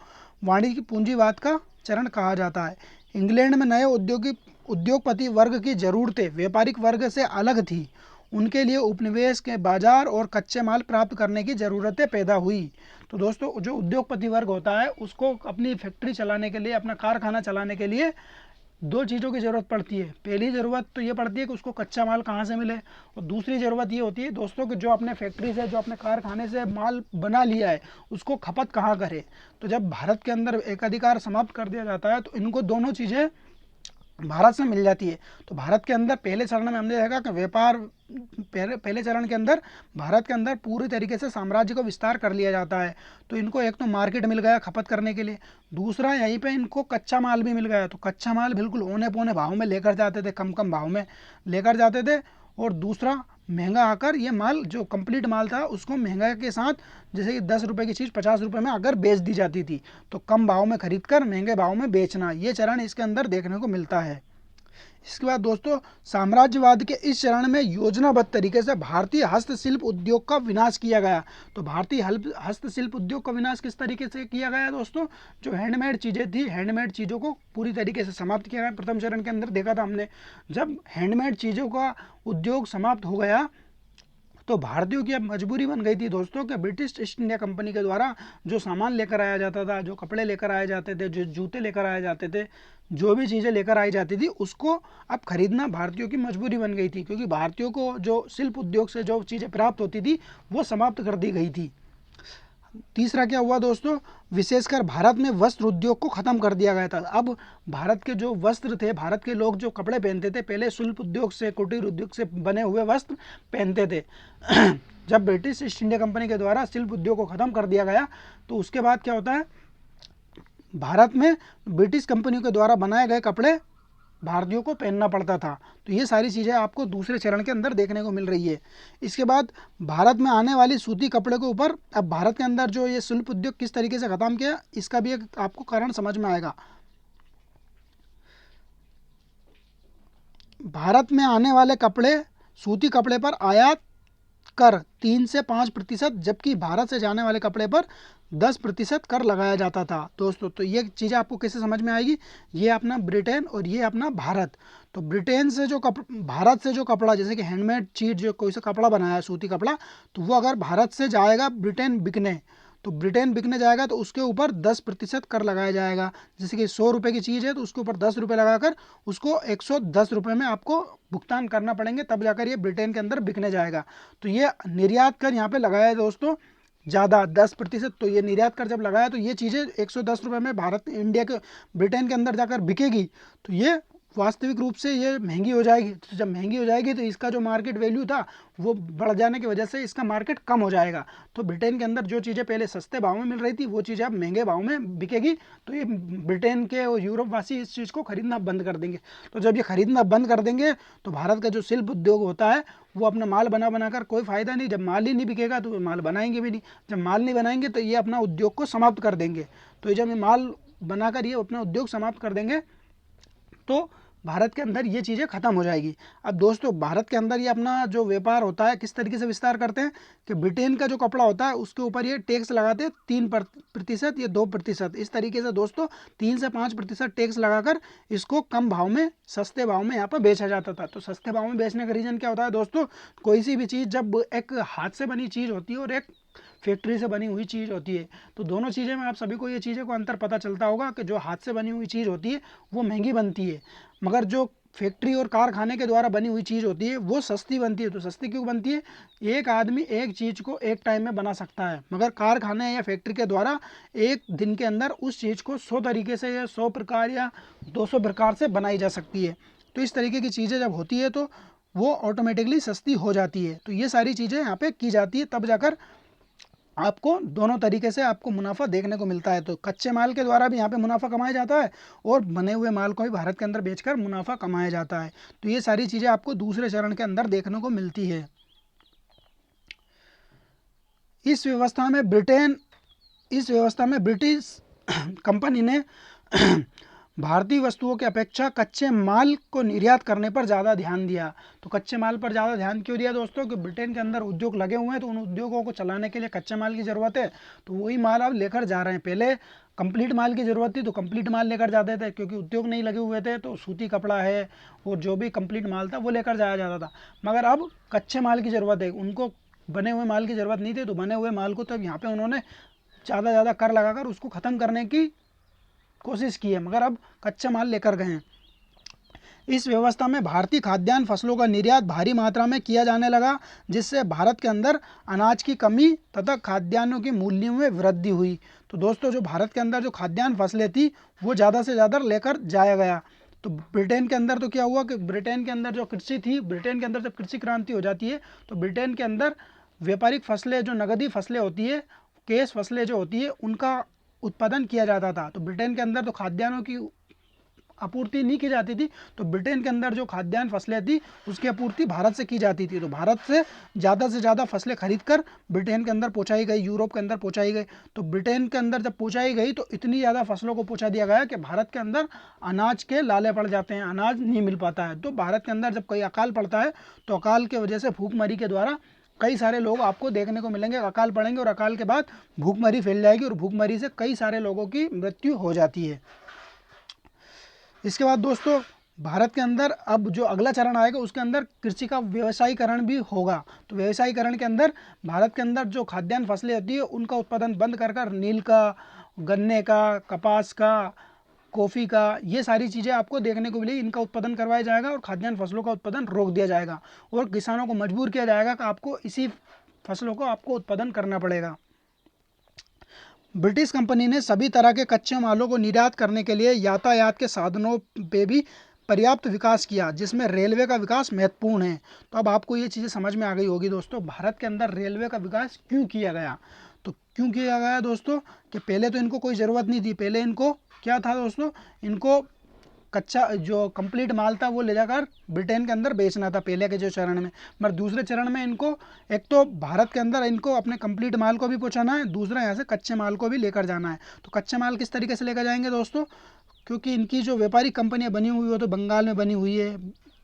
Speaker 1: वाणिज्यिक पूंजीवाद का चरण कहा जाता है। इंग्लैंड में नए उद्योगपति वर्ग की ज़रूरतें व्यापारिक वर्ग से अलग थी। उनके लिए उपनिवेश के बाजार और कच्चे माल प्राप्त करने की ज़रूरतें पैदा हुई। तो दोस्तों जो उद्योगपति वर्ग होता है उसको अपनी फैक्ट्री चलाने के लिए, अपना कारखाना चलाने के लिए दो चीज़ों की ज़रूरत पड़ती है। पहली ज़रूरत तो ये पड़ती है कि उसको कच्चा माल कहाँ से मिले, और दूसरी ज़रूरत ये होती है दोस्तों कि जो अपने फैक्ट्री से, जो अपने कारखाने से माल बना लिया है उसको खपत कहाँ करे। तो जब भारत के अंदर एकाधिकार समाप्त कर दिया जाता है तो इनको दोनों चीज़ें भारत से मिल जाती है। तो भारत के अंदर पहले चरण में हमने देखा कि व्यापार, पहले चरण के अंदर भारत के अंदर पूरी तरीके से साम्राज्य को विस्तार कर लिया जाता है। तो इनको एक तो मार्केट मिल गया खपत करने के लिए, दूसरा यहीं पे इनको कच्चा माल भी मिल गया। तो कच्चा माल बिल्कुल औने पौने भाव में लेकर जाते थे, कम कम भाव में लेकर जाते थे। और दूसरा, महंगा आकर ये माल जो कंप्लीट माल था उसको महंगा के साथ, जैसे कि 10 रुपये की चीज़ 50 रुपये में अगर बेच दी जाती थी, तो कम भाव में खरीद कर महंगे भाव में बेचना, ये चरण इसके अंदर देखने को मिलता है। इसके बाद दोस्तों, साम्राज्यवाद के इस चरण में योजनाबद्ध तरीके से भारतीय हस्तशिल्प उद्योग का विनाश किया गया। तो भारतीय हस्तशिल्प उद्योग का विनाश किस तरीके से किया गया दोस्तों? जो हैंडमेड चीज़ें थी, हैंडमेड चीज़ों को पूरी तरीके से समाप्त किया गया। प्रथम चरण के अंदर देखा था हमने, जब हैंडमेड चीज़ों का उद्योग समाप्त हो गया तो भारतीयों की अब मजबूरी बन गई थी दोस्तों कि ब्रिटिश ईस्ट इंडिया कंपनी के द्वारा जो सामान लेकर आया जाता था, जो कपड़े लेकर आए जाते थे, जो जूते लेकर आए जाते थे, जो भी चीज़ें लेकर आई जाती थी, उसको अब खरीदना भारतीयों की मजबूरी बन गई थी, क्योंकि भारतीयों को जो शिल्प उद्योग से जो चीज़ें प्राप्त होती थी वो समाप्त कर दी गई थी। तीसरा क्या हुआ दोस्तों? विशेषकर भारत में वस्त्र उद्योग को ख़त्म कर दिया गया था। अब भारत के जो वस्त्र थे, भारत के लोग जो कपड़े पहनते थे, पहले शिल्प उद्योग से, कुटीर उद्योग से बने हुए वस्त्र पहनते थे। जब ब्रिटिश ईस्ट इंडिया कंपनी के द्वारा शिल्प उद्योग को ख़त्म कर दिया गया, तो उसके बाद क्या होता है, भारत में ब्रिटिश कंपनियों के द्वारा बनाए गए कपड़े भारतीयों को पहनना पड़ता था। तो ये सारी चीज़ें आपको दूसरे चरण के अंदर देखने को मिल रही है। इसके बाद भारत में आने वाली सूती कपड़े के ऊपर अब भारत के अंदर जो ये शिल्प उद्योग किस तरीके से ख़त्म किया, इसका भी एक आपको कारण समझ में आएगा। भारत में आने वाले कपड़े, सूती कपड़े पर आयात कर 3 से 5%, जबकि भारत से जाने वाले कपड़े पर 10% कर लगाया जाता था दोस्तों। तो ये चीज़ें आपको कैसे समझ में आएगी? ये अपना ब्रिटेन और ये अपना भारत। तो ब्रिटेन से जो भारत से जो कपड़ा, जैसे कि हैंडमेड चीज़, जो कोई सा कपड़ा बनाया है, सूती कपड़ा, तो वो अगर भारत से जाएगा ब्रिटेन बिकने, तो ब्रिटेन बिकने जाएगा तो उसके ऊपर 10% कर लगाया जाएगा। जैसे कि 100 रुपये की चीज़ है तो उसके ऊपर 10 रुपये लगाकर उसको 110 रुपये में आपको भुगतान करना पड़ेंगे, तब जाकर ये ब्रिटेन के अंदर बिकने जाएगा। तो ये निर्यात कर यहाँ पे लगाया है दोस्तों ज़्यादा 10%। तो ये निर्यात कर जब लगाया तो ये चीज़ें 110 रुपये में भारत, इंडिया के, ब्रिटेन के अंदर जाकर बिकेगी, तो ये वास्तविक रूप से ये महंगी हो जाएगी। तो जब महंगी हो जाएगी तो इसका जो मार्केट वैल्यू था वो बढ़ जाने की वजह से इसका मार्केट कम हो जाएगा। तो ब्रिटेन के अंदर जो चीज़ें पहले सस्ते भाव में मिल रही थी वो चीज़ें अब महंगे भाव में बिकेगी। तो ये ब्रिटेन के और यूरोप वासी इस चीज़ को खरीदना बंद कर देंगे। तो जब ये खरीदना बंद कर देंगे तो भारत का जो शिल्प उद्योग होता है वो अपना माल बनाकर कोई फ़ायदा नहीं। जब माल ही नहीं बिकेगा तो माल बनाएंगे भी नहीं। जब माल नहीं बनाएंगे तो ये अपना उद्योग को समाप्त कर देंगे। तो जब ये माल बनाकर ये अपना उद्योग समाप्त कर देंगे तो भारत के अंदर ये चीज़ें ख़त्म हो जाएगी। अब दोस्तों, भारत के अंदर ये अपना जो व्यापार होता है किस तरीके से विस्तार करते हैं कि ब्रिटेन का जो कपड़ा होता है उसके ऊपर ये टैक्स लगाते हैं 3% या 2%। इस तरीके से दोस्तों 3 से 5% टैक्स लगाकर इसको कम भाव में, सस्ते भाव में यहाँ पर बेचा जाता था। तो सस्ते भाव में बेचने का रीज़न क्या होता है दोस्तों? कोई सी भी चीज़ जब एक हाथ से बनी चीज़ होती है और एक फैक्ट्री से बनी हुई चीज़ होती है, तो दोनों चीज़ें में आप सभी को ये चीज़ें को अंतर पता चलता होगा कि जो हाथ से बनी हुई चीज़ होती है वो महंगी बनती है, मगर जो फैक्ट्री और कारखाने के द्वारा बनी हुई चीज़ होती है वो सस्ती बनती है। तो सस्ती क्यों बनती है? एक आदमी एक चीज़ को एक टाइम में बना सकता है, मगर कारखाने या फैक्ट्री के द्वारा एक दिन के अंदर उस चीज़ को 100 तरीके से या 100 प्रकार या 200 प्रकार से बनाई जा सकती है। तो इस तरीके की चीज़ें जब होती है तो वो ऑटोमेटिकली सस्ती हो जाती है। तो ये सारी चीज़ें यहाँ पे की जाती है, तब जाकर आपको दोनों तरीके से आपको मुनाफा देखने को मिलता है। तो कच्चे माल के द्वारा भी यहाँ पे मुनाफा कमाया जाता है और बने हुए माल को भी भारत के अंदर बेचकर मुनाफा कमाया जाता है। तो ये सारी चीज़ें आपको दूसरे चरण के अंदर देखने को मिलती है। इस व्यवस्था में ब्रिटिश कंपनी ने भारतीय वस्तुओं की अपेक्षा कच्चे माल को निर्यात करने पर ज़्यादा ध्यान दिया। तो कच्चे माल पर ज़्यादा ध्यान क्यों दिया दोस्तों? कि ब्रिटेन के अंदर उद्योग लगे हुए हैं तो उन उद्योगों को चलाने के लिए कच्चे माल की ज़रूरत है, तो वही माल अब लेकर जा रहे हैं। पहले कंप्लीट माल की ज़रूरत थी तो कंप्लीट माल लेकर जाते थे, क्योंकि उद्योग नहीं लगे हुए थे, तो सूती कपड़ा है और जो भी कंप्लीट माल था वो लेकर जाया जाता था। मगर अब कच्चे माल की ज़रूरत है, उनको बने हुए माल की ज़रूरत नहीं थी, तो बने हुए माल को तब यहाँ पर उन्होंने ज़्यादा कर लगाकर उसको ख़त्म करने की कोशिश की है, मगर अब कच्चा माल लेकर गए हैं। इस व्यवस्था में भारतीय खाद्यान्न फसलों का निर्यात भारी मात्रा में किया जाने लगा, जिससे भारत के अंदर अनाज की कमी तथा खाद्यान्नों के मूल्यों में वृद्धि हुई। तो दोस्तों, जो भारत के अंदर जो खाद्यान्न फसलें थी वो ज़्यादा से ज़्यादा लेकर जाया गया। तो ब्रिटेन के अंदर तो क्या हुआ कि ब्रिटेन के अंदर जो कृषि थी, ब्रिटेन के अंदर जब कृषि क्रांति हो जाती है तो ब्रिटेन के अंदर व्यापारिक फसलें, जो नगदी फसलें होती है, कैश फसलें जो होती है, उनका उत्पादन किया जाता था। तो ब्रिटेन के अंदर तो खाद्यान्नों की आपूर्ति नहीं की जाती थी, तो ब्रिटेन के अंदर जो खाद्यान्न फसलें थी उसकी आपूर्ति भारत से की जाती थी। तो भारत से ज़्यादा फसलें खरीद कर ब्रिटेन के अंदर पहुंचाई गई, यूरोप के अंदर पहुंचाई गई। तो ब्रिटेन के अंदर जब पहुंचाई गई तो इतनी ज़्यादा फसलों को पहुंचा दिया गया कि भारत के अंदर अनाज के लाले पड़ जाते हैं, अनाज नहीं मिल पाता है। तो भारत के अंदर जब कोई अकाल पड़ता है तो अकाल के वजह से, भूखमरी के द्वारा कई सारे लोग आपको देखने को मिलेंगे, अकाल पड़ेंगे और अकाल के बाद भूखमरी फैल जाएगी और भूखमरी से कई सारे लोगों की मृत्यु हो जाती है। इसके बाद दोस्तों भारत के अंदर अब जो अगला चरण आएगा उसके अंदर कृषि का व्यवसायीकरण भी होगा। तो व्यवसायीकरण के अंदर भारत के अंदर जो खाद्यान्न फसलें होती है उनका उत्पादन बंद कर कर नील का, गन्ने का, कपास का, कॉफ़ी का, ये सारी चीज़ें आपको देखने को मिलेगी। इनका उत्पादन करवाया जाएगा और खाद्यान्न फसलों का उत्पादन रोक दिया जाएगा और किसानों को मजबूर किया जाएगा कि आपको इसी फसलों को आपको उत्पादन करना पड़ेगा। ब्रिटिश कंपनी ने सभी तरह के कच्चे मालों को निर्यात करने के लिए यातायात के साधनों पे भी पर्याप्त विकास किया, जिसमें रेलवे का विकास महत्वपूर्ण है। तो अब आपको ये चीज़ें समझ में आ गई होगी दोस्तों, भारत के अंदर रेलवे का विकास क्यों किया गया। तो क्यों किया गया दोस्तों कि पहले तो इनको कोई ज़रूरत नहीं थी। पहले इनको क्या था दोस्तों, इनको कच्चा जो कंप्लीट माल था वो ले जाकर ब्रिटेन के अंदर बेचना था पहले के जो चरण में। मगर दूसरे चरण में इनको एक तो भारत के अंदर इनको अपने कंप्लीट माल को भी पहुंचाना है, दूसरा यहाँ से कच्चे माल को भी लेकर जाना है। तो कच्चे माल किस तरीके से लेकर जाएंगे दोस्तों, क्योंकि इनकी जो व्यापारिक कंपनियां बनी हुई हो तो बंगाल में बनी हुई है,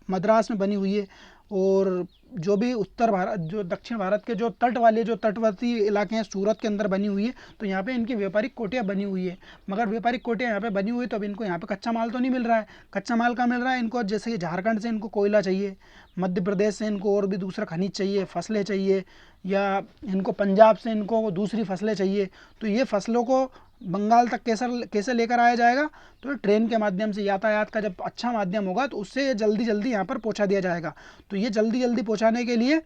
Speaker 1: मद्रास में बनी हुई है, और जो भी उत्तर भारत, जो दक्षिण भारत के जो तट वाले, जो तटवर्ती इलाके हैं, सूरत के अंदर बनी हुई है। तो यहाँ पे इनकी व्यापारिक कोटियाँ बनी हुई है। मगर व्यापारिक कोटियाँ यहाँ पे बनी हुई है तो अब इनको यहाँ पे कच्चा माल तो नहीं मिल रहा है। कच्चा माल कहाँ मिल रहा है इनको, जैसे कि झारखंड से इनको कोयला चाहिए, मध्य प्रदेश से इनको और भी दूसरा खनिज चाहिए, फसलें चाहिए, या इनको पंजाब से इनको दूसरी फसलें चाहिए। तो ये फसलों को बंगाल तक कैसे लेकर आया जाएगा, तो ट्रेन के माध्यम से, यातायात का जब अच्छा माध्यम होगा तो उससे ये जल्दी जल्दी यहाँ पर पहुँचा दिया जाएगा। तो ये जल्दी जल्दी पहुँचाने के लिए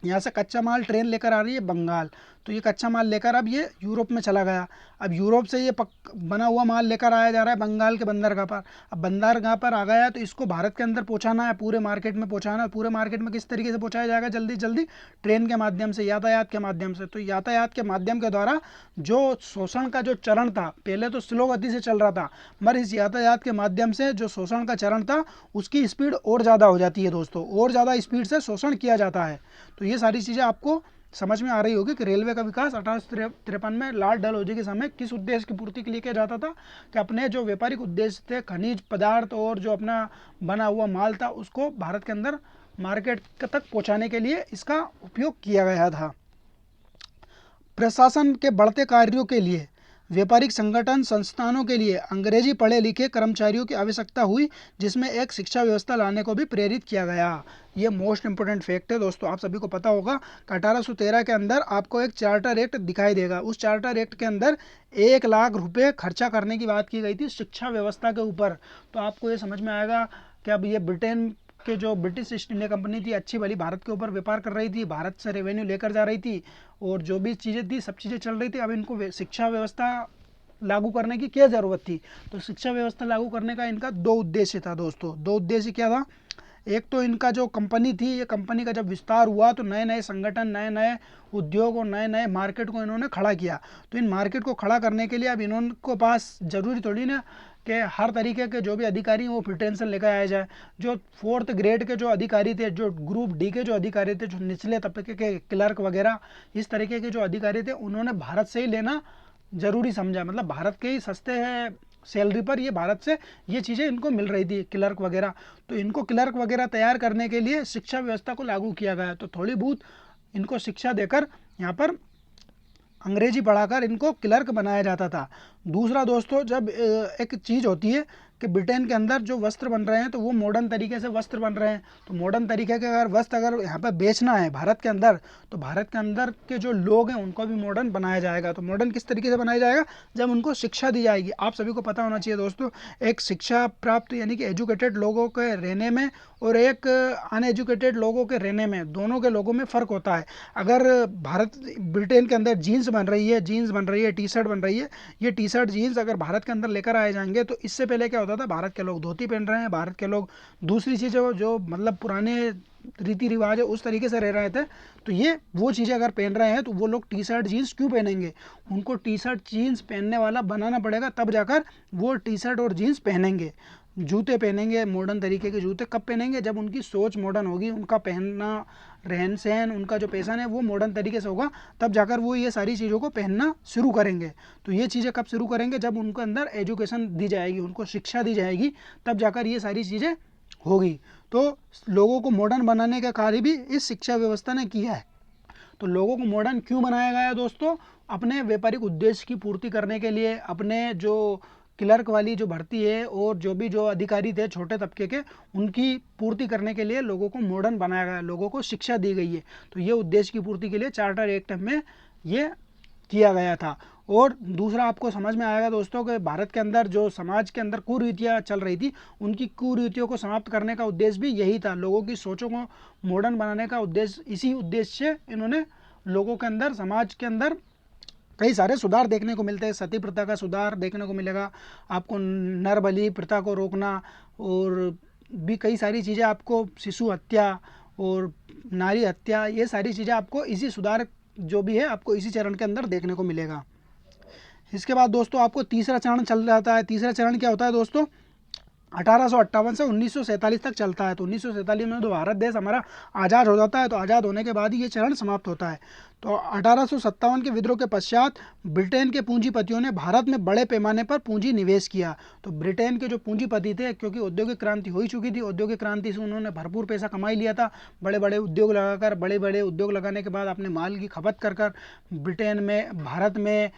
Speaker 1: यहाँ से कच्चा माल ट्रेन लेकर आ रही है बंगाल। तो ये कच्चा माल लेकर अब ये यूरोप में चला गया। अब यूरोप से ये बना हुआ माल लेकर आया जा रहा है बंगाल के बंदरगाह पर। अब बंदरगाह पर आ गया तो इसको भारत के अंदर पहुंचाना है, पूरे मार्केट में पहुंचाना है। पूरे मार्केट में किस तरीके से पहुंचाया जाएगा, जल्दी जल्दी ट्रेन के माध्यम से, यातायात के माध्यम से। तो यातायात के माध्यम के द्वारा जो शोषण का जो चरण था, पहले तो स्लो गति से चल रहा था, मगर इस यातायात के माध्यम से जो शोषण का चरण था उसकी स्पीड और ज़्यादा हो जाती है दोस्तों, और ज़्यादा स्पीड से शोषण किया जाता है। तो ये सारी चीज़ें आपको समझ में आ रही होगी कि रेलवे का विकास 1853 में लॉर्ड डलहौजी के समय किस उद्देश्य की पूर्ति के लिए किया जाता था, कि अपने जो व्यापारिक उद्देश्य थे, खनिज पदार्थ और जो अपना बना हुआ माल था उसको भारत के अंदर मार्केट तक पहुंचाने के लिए इसका उपयोग किया गया था। प्रशासन के बढ़ते कार्यों के लिए व्यापारिक संगठन संस्थानों के लिए अंग्रेजी पढ़े लिखे कर्मचारियों की आवश्यकता हुई, जिसमें एक शिक्षा व्यवस्था लाने को भी प्रेरित किया गया। ये मोस्ट इंपोर्टेंट फैक्ट है दोस्तों, आप सभी को पता होगा कि 1813 के अंदर आपको एक चार्टर एक्ट दिखाई देगा। उस चार्टर एक्ट के अंदर 1 लाख रुपए खर्चा करने की बात की गई थी शिक्षा व्यवस्था के ऊपर। तो आपको ये समझ में आएगा कि अब ये ब्रिटेन के जो ब्रिटिश ईस्ट इंडिया कंपनी थी, अच्छी भली भारत के ऊपर व्यापार कर रही थी, भारत से रेवेन्यू लेकर जा रही थी, और जो भी चीज़ें थी सब चीज़ें चल रही थी। अब इनको शिक्षा व्यवस्था लागू करने की क्या ज़रूरत थी, तो शिक्षा व्यवस्था लागू करने का इनका 2 उद्देश्य था दोस्तों। 2 उद्देश्य क्या था, एक तो इनका जो कंपनी थी, ये कंपनी का जब विस्तार हुआ तो नए नए संगठन, नए नए उद्योग और नए नए मार्केट को इन्होंने खड़ा किया। तो इन मार्केट को खड़ा करने के लिए अब इन्होंने पास ज़रूरी थोड़ी ना कि हर तरीके के जो भी अधिकारी हैं वो फिर टेंशन लेकर आया जाए। जो 4th ग्रेड के जो अधिकारी थे, जो ग्रुप डी के जो अधिकारी थे, जो निचले तबके के क्लर्क वगैरह, इस तरीके के जो अधिकारी थे, उन्होंने भारत से ही लेना ज़रूरी समझा। मतलब भारत के ही सस्ते है सैलरी पर ये भारत से ये चीज़ें इनको मिल रही थी, क्लर्क वगैरह। तो इनको क्लर्क वगैरह तैयार करने के लिए शिक्षा व्यवस्था को लागू किया गया। तो थोड़ी बहुत इनको शिक्षा देकर यहाँ पर अंग्रेजी पढ़ाकर इनको क्लर्क बनाया जाता था। दूसरा दोस्तों, जब एक चीज़ होती है कि ब्रिटेन के अंदर जो वस्त्र बन रहे हैं तो वो मॉडर्न तरीके से वस्त्र बन रहे हैं। तो मॉडर्न तरीके के अगर वस्त्र अगर यहाँ पर बेचना है भारत के अंदर, तो भारत के अंदर के जो लोग हैं उनको भी मॉडर्न बनाया जाएगा। तो मॉडर्न किस तरीके से बनाया जाएगा, जब उनको शिक्षा दी जाएगी। आप सभी को पता होना चाहिए दोस्तों, एक शिक्षा प्राप्त यानी कि एजुकेटेड लोगों के रहने में और एक अनएजुकेटेड लोगों के रहने में, दोनों के लोगों में फ़र्क होता है। अगर ब्रिटेन के अंदर जीन्स बन रही है, टी शर्ट बन रही है, ये टी शर्ट जीन्स अगर भारत के अंदर लेकर आए जाएंगे तो इससे पहले क्या होता था, भारत के लोग धोती पहन रहे हैं, भारत के लोग दूसरी चीज़ें जो मतलब पुराने रीति रिवाज है उस तरीके से रह रहे थे, तो ये वो चीज़ें अगर पहन रहे हैं तो वो लोग टी शर्ट जीन्स क्यों पहनेंगे? उनको टी शर्ट जीन्स पहनने वाला बनाना पड़ेगा, तब जाकर वो टी शर्ट और जीन्स पहनेंगे। जूते पहनेंगे, मॉडर्न तरीके के जूते कब पहनेंगे? जब उनकी सोच मॉडर्न होगी, उनका पहनना, रहन सहन, उनका जो पैशन है वो मॉडर्न तरीके से होगा, तब जाकर वो ये सारी चीज़ों को पहनना शुरू करेंगे। तो ये चीज़ें कब शुरू करेंगे? जब उनके अंदर एजुकेशन दी जाएगी, उनको शिक्षा दी जाएगी, तब जाकर ये सारी चीज़ें होगी। तो लोगों को मॉडर्न बनाने का कार्य भी इस शिक्षा व्यवस्था ने किया है। तो लोगों को मॉडर्न क्यों बनाया गया दोस्तों? अपने व्यापारिक उद्देश्य की पूर्ति करने के लिए, अपने जो क्लर्क वाली जो भर्ती है और जो अधिकारी थे छोटे तबके के, उनकी पूर्ति करने के लिए लोगों को मॉडर्न बनाया गया, लोगों को शिक्षा दी गई है। तो ये उद्देश्य की पूर्ति के लिए चार्टर एक्ट में ये किया गया था। और दूसरा आपको समझ में आएगा दोस्तों कि भारत के अंदर जो समाज के अंदर कुरीतियाँ चल रही थी, उनकी कुरीतियों को समाप्त करने का उद्देश्य भी यही था। लोगों की सोचों को मॉडर्न बनाने का उद्देश्य, इसी उद्देश्य से इन्होंने लोगों के अंदर, समाज के अंदर कई सारे सुधार देखने को मिलते हैं। सती प्रथा का सुधार देखने को मिलेगा आपको, नर बलि प्रथा को रोकना, और भी कई सारी चीज़ें आपको, शिशु हत्या और नारी हत्या, ये सारी चीज़ें आपको इसी सुधार जो भी है आपको इसी चरण के अंदर देखने को मिलेगा। इसके बाद दोस्तों आपको तीसरा चरण चल जाता है। तीसरा चरण क्या होता है दोस्तों? 1858 से 1947 तक चलता है। तो 1947 में तो भारत देश हमारा आज़ाद हो जाता है, तो आज़ाद होने के बाद ही ये चरण समाप्त होता है। तो 1857 के विद्रोह के पश्चात ब्रिटेन के पूंजीपतियों ने भारत में बड़े पैमाने पर पूंजी निवेश किया। तो ब्रिटेन के जो पूंजीपति थे, क्योंकि औद्योगिक क्रांति हो ही चुकी थी, औद्योगिक क्रांति से उन्होंने भरपूर पैसा कमा ही लिया था। बड़े बड़े उद्योग लगाकर, बड़े बड़े उद्योग लगाने के बाद अपने माल की खपत कर कर ब्रिटेन में, भारत में,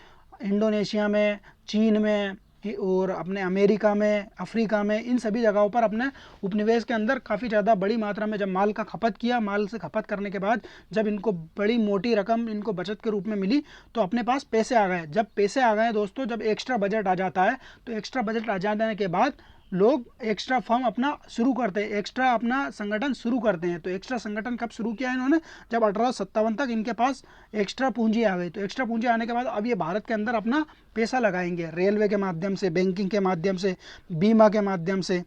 Speaker 1: इंडोनेशिया में, चीन में और अपने अमेरिका में, अफ्रीका में, इन सभी जगहों पर अपने उपनिवेश के अंदर काफ़ी ज़्यादा बड़ी मात्रा में जब माल का खपत किया, माल से खपत करने के बाद जब इनको बड़ी मोटी रकम इनको बचत के रूप में मिली, तो अपने पास पैसे आ गए। जब पैसे आ गए दोस्तों, जब एक्स्ट्रा बजट आ जाता है, तो एक्स्ट्रा बजट आ जाने के बाद लोग एक्स्ट्रा फर्म अपना शुरू करते हैं, एक्स्ट्रा अपना संगठन शुरू करते हैं। तो एक्स्ट्रा संगठन कब शुरू किया इन्होंने? जब 1857 तक इनके पास एक्स्ट्रा पूंजी आ गई। तो एक्स्ट्रा पूंजी आने के बाद अब ये भारत के अंदर अपना पैसा लगाएंगे, रेलवे के माध्यम से, बैंकिंग के माध्यम से, बीमा के माध्यम से,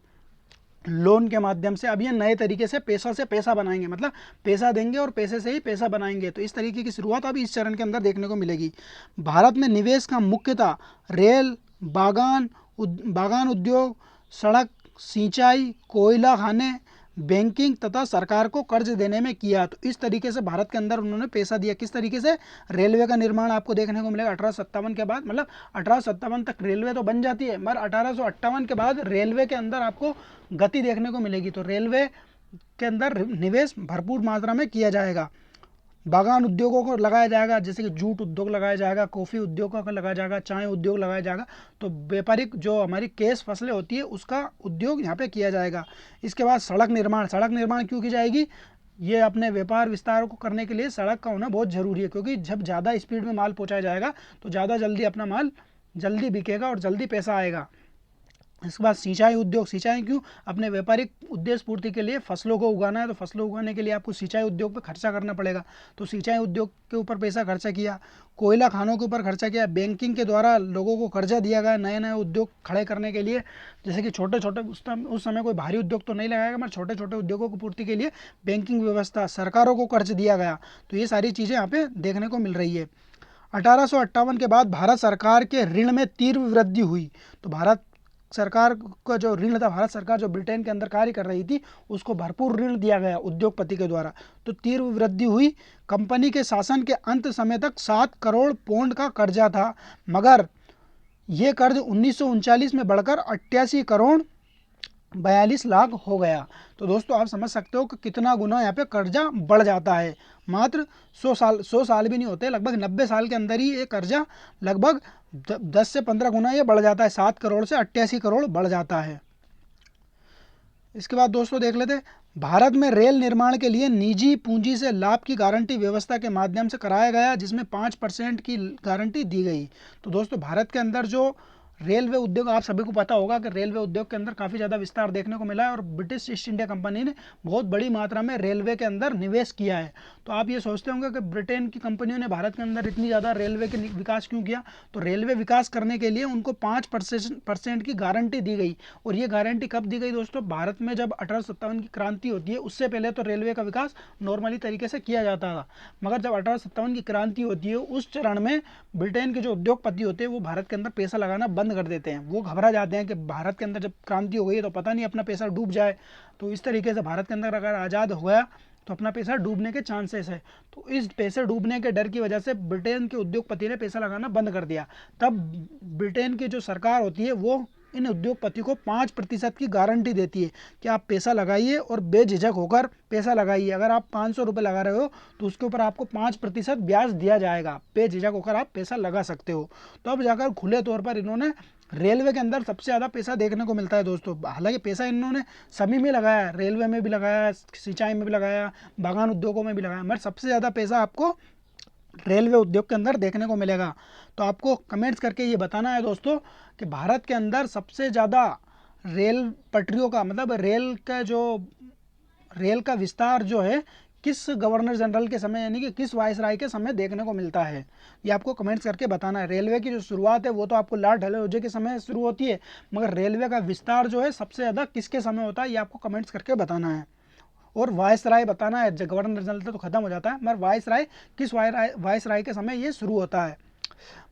Speaker 1: लोन के माध्यम से। अब ये नए तरीके से पैसा बनाएंगे, मतलब पैसा देंगे और पैसे से ही पैसा बनाएंगे। तो इस तरीके की शुरुआत अब इस चरण के अंदर देखने को मिलेगी। भारत में निवेश का मुख्यतः रेल, बागान उद्योग, सड़क, सिंचाई, कोयला खाने, बैंकिंग तथा सरकार को कर्ज देने में किया। तो इस तरीके से भारत के अंदर उन्होंने पैसा दिया। किस तरीके से? रेलवे का निर्माण आपको देखने को मिलेगा 1857 के बाद, मतलब 1857 तक रेलवे तो बन जाती है, मगर 1858 के बाद रेलवे के अंदर आपको गति देखने को मिलेगी। तो रेलवे के अंदर निवेश भरपूर मात्रा में किया जाएगा। बागान उद्योगों को लगाया जाएगा, जैसे कि जूट उद्योग लगाया जाएगा, कॉफ़ी उद्योगों का लगाया जाएगा, चाय उद्योग लगाया जाएगा। तो व्यापारिक जो हमारी केस फसलें होती है उसका उद्योग यहाँ पे किया जाएगा। इसके बाद सड़क निर्माण क्यों की जाएगी? ये अपने व्यापार विस्तार को करने के लिए सड़क का होना बहुत ज़रूरी है, क्योंकि जब ज़्यादा स्पीड में माल पहुँचाया जाएगा तो ज़्यादा जल्दी अपना माल जल्दी बिकेगा और जल्दी पैसा आएगा। इसके बाद सिंचाई उद्योग। सिंचाई क्यों? अपने व्यापारिक उद्देश्य पूर्ति के लिए फसलों को उगाना है, तो फसलों उगाने के लिए आपको सिंचाई उद्योग पर खर्चा करना पड़ेगा। तो सिंचाई उद्योग के ऊपर पैसा खर्चा किया। कोयला खानों के ऊपर खर्चा किया। बैंकिंग के द्वारा लोगों को कर्जा दिया गया नए नए उद्योग खड़े करने के लिए, जैसे कि छोटे छोटे, उस समय कोई भारी उद्योग तो नहीं लगाएगा, मगर छोटे छोटे उद्योगों की पूर्ति के लिए बैंकिंग व्यवस्था, सरकारों को कर्ज दिया गया। तो ये सारी चीज़ें यहाँ पे देखने को मिल रही है। 1858 के बाद भारत सरकार के ऋण में तीव्र वृद्धि हुई। तो भारत सरकार का जो ऋण था, भारत सरकार जो ब्रिटेन के अंदर कार्य कर रही थी, उसको भरपूर ऋण दिया गया उद्योगपति के द्वारा। तो तीव्र वृद्धि हुई। कंपनी के शासन के अंत समय तक 7 करोड़ पौंड का कर्जा था, मगर ये कर्ज 1939 में बढ़कर 88 करोड़ 42 लाख हो गया। तो दोस्तों आप समझ सकते हो कि कितना गुना यहाँ पे कर्जा बढ़ जाता है। मात्र 100 साल भी नहीं होते, लगभग 90 साल के अंदर ही ये कर्जा लगभग 10 से 15 गुना ये बढ़ जाता है। 7 करोड़ से 88 करोड़ बढ़ जाता है। इसके बाद दोस्तों देख लेते, भारत में रेल निर्माण के लिए निजी पूंजी से लाभ की गारंटी व्यवस्था के माध्यम से कराया गया, जिसमें 5% की गारंटी दी गई। तो दोस्तों भारत के अंदर जो रेलवे उद्योग, आप सभी को पता होगा कि रेलवे उद्योग के अंदर काफ़ी ज़्यादा विस्तार देखने को मिला है और ब्रिटिश ईस्ट इंडिया कंपनी ने बहुत बड़ी मात्रा में रेलवे के अंदर निवेश किया है। तो आप ये सोचते होंगे कि ब्रिटेन की कंपनियों ने भारत के अंदर इतनी ज़्यादा रेलवे के विकास क्यों किया। तो रेलवे विकास करने के लिए उनको 5% की गारंटी दी गई। और ये गारंटी कब दी गई दोस्तों? भारत में जब 1857 की क्रांति होती है उससे पहले तो रेलवे का विकास नॉर्मली तरीके से किया जाता था, मगर जब 1857 की क्रांति होती है उस चरण में ब्रिटेन के जो उद्योगपति होते हैं वो भारत के अंदर पैसा लगाना बंद कर देते हैं। वो घबरा जाते हैं कि भारत के अंदर जब क्रांति हो गई है तो पता नहीं अपना पैसा डूब जाए। तो इस तरीके से भारत के अंदर अगर आज़ाद हो गया तो अपना पैसा डूबने के चांसेस है। तो इस पैसे डूबने के डर की वजह से ब्रिटेन के उद्योगपति ने पैसा लगाना बंद कर दिया। तब ब्रिटेन की जो सरकार होती है वो इन उद्योगपति को 5% की गारंटी देती है कि आप पैसा लगाइए और बेझिझक होकर पैसा लगाइए। अगर आप 500 रुपये लगा रहे हो तो उसके ऊपर आपको 5% ब्याज दिया जाएगा, बेझिझक होकर आप पैसा लगा सकते हो। तो अब जाकर खुले तौर पर इन्होंने रेलवे के अंदर सबसे ज़्यादा पैसा देखने को मिलता है दोस्तों। हालांकि पैसा इन्होंने सभी में लगाया, रेलवे में भी लगाया, सिंचाई में भी लगाया, बागान उद्योगों में भी लगाया, मगर सबसे ज़्यादा पैसा आपको रेलवे उद्योग के अंदर देखने को मिलेगा। तो आपको कमेंट्स करके ये बताना है दोस्तों कि भारत के अंदर सबसे ज़्यादा रेल पटरियों का मतलब रेल का विस्तार जो है किस गवर्नर जनरल के समय यानी कि किस वायसराय के समय देखने को मिलता है, ये आपको कमेंट्स करके बताना है। रेलवे की जो शुरुआत है वो तो आपको लॉर्ड डलहौजी के समय शुरू होती है, मगर रेलवे का विस्तार जो है सबसे ज़्यादा किसके समय होता है ये आपको कमेंट्स करके बताना है। और वायसराय बताना है, गवर्नर जनरल तो खत्म हो जाता है, मगर वायसराय किस वायसराय के समय ये शुरू होता है।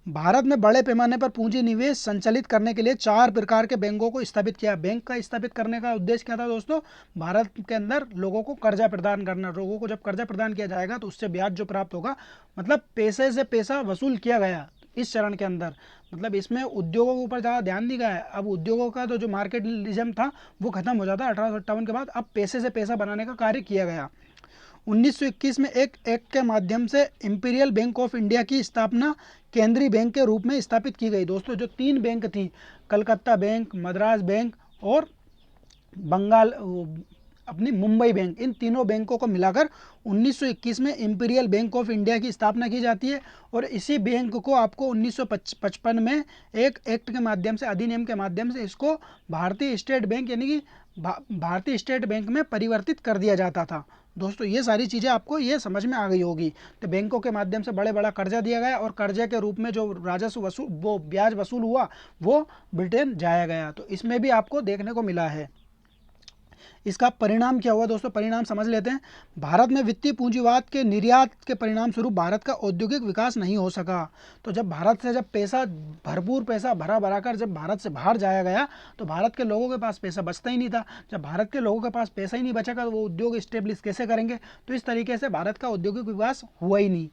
Speaker 1: भारत में बड़े पैमाने पर पूंजी निवेश संचालित करने के लिए 4 प्रकार के बैंकों को स्थापित किया। बैंक का स्थापित करने का उद्देश्य क्या था दोस्तों? भारत के अंदर लोगों को कर्जा प्रदान करना। लोगों को जब कर्जा प्रदान किया जाएगा तो उससे ब्याज जो प्राप्त होगा, मतलब पैसे से पैसा वसूल किया गया इस चरण के अंदर। मतलब इसमें उद्योगों के ऊपर ज़्यादा ध्यान नहीं गया है। अब उद्योगों का तो जो मार्केटिज्म था वो खत्म हो जाता है 1857 के बाद। अब पैसे से पैसा बनाने का कार्य किया गया। 1921 में एक एक्ट के माध्यम से इंपीरियल बैंक ऑफ इंडिया की स्थापना केंद्रीय बैंक के रूप में स्थापित की गई। दोस्तों जो 3 बैंक थी, कलकत्ता बैंक, मद्रास बैंक और बंगाल अपनी मुंबई बैंक, इन तीनों बैंकों को मिलाकर 1921 में इंपीरियल बैंक ऑफ इंडिया की स्थापना की जाती है। और इसी बैंक को आपको 1955 में एक एक्ट के माध्यम से, अधिनियम के माध्यम से इसको भारतीय स्टेट बैंक यानी कि भारतीय स्टेट बैंक में परिवर्तित कर दिया जाता था। दोस्तों ये सारी चीज़ें आपको ये समझ में आ गई होगी। तो बैंकों के माध्यम से बड़ा कर्जा दिया गया और कर्जे के रूप में जो राजस्व वसूल वो ब्याज वसूल हुआ वो ब्रिटेन जाया गया। तो इसमें भी आपको देखने को मिला है। इसका परिणाम क्या हुआ दोस्तों? परिणाम समझ लेते हैं। भारत में वित्तीय पूंजीवाद के निर्यात के परिणाम स्वरूप भारत का औद्योगिक विकास नहीं हो सका। तो जब भारत से जब पैसा, भरपूर पैसा भरा कर जब भारत से बाहर जाया गया तो भारत के लोगों के पास पैसा बचता ही नहीं था। जब भारत के लोगों के पास पैसा ही नहीं बचेगा तो वो उद्योग इस्टेब्लिश कैसे करेंगे? तो इस तरीके से भारत का औद्योगिक विकास हुआ ही नहीं।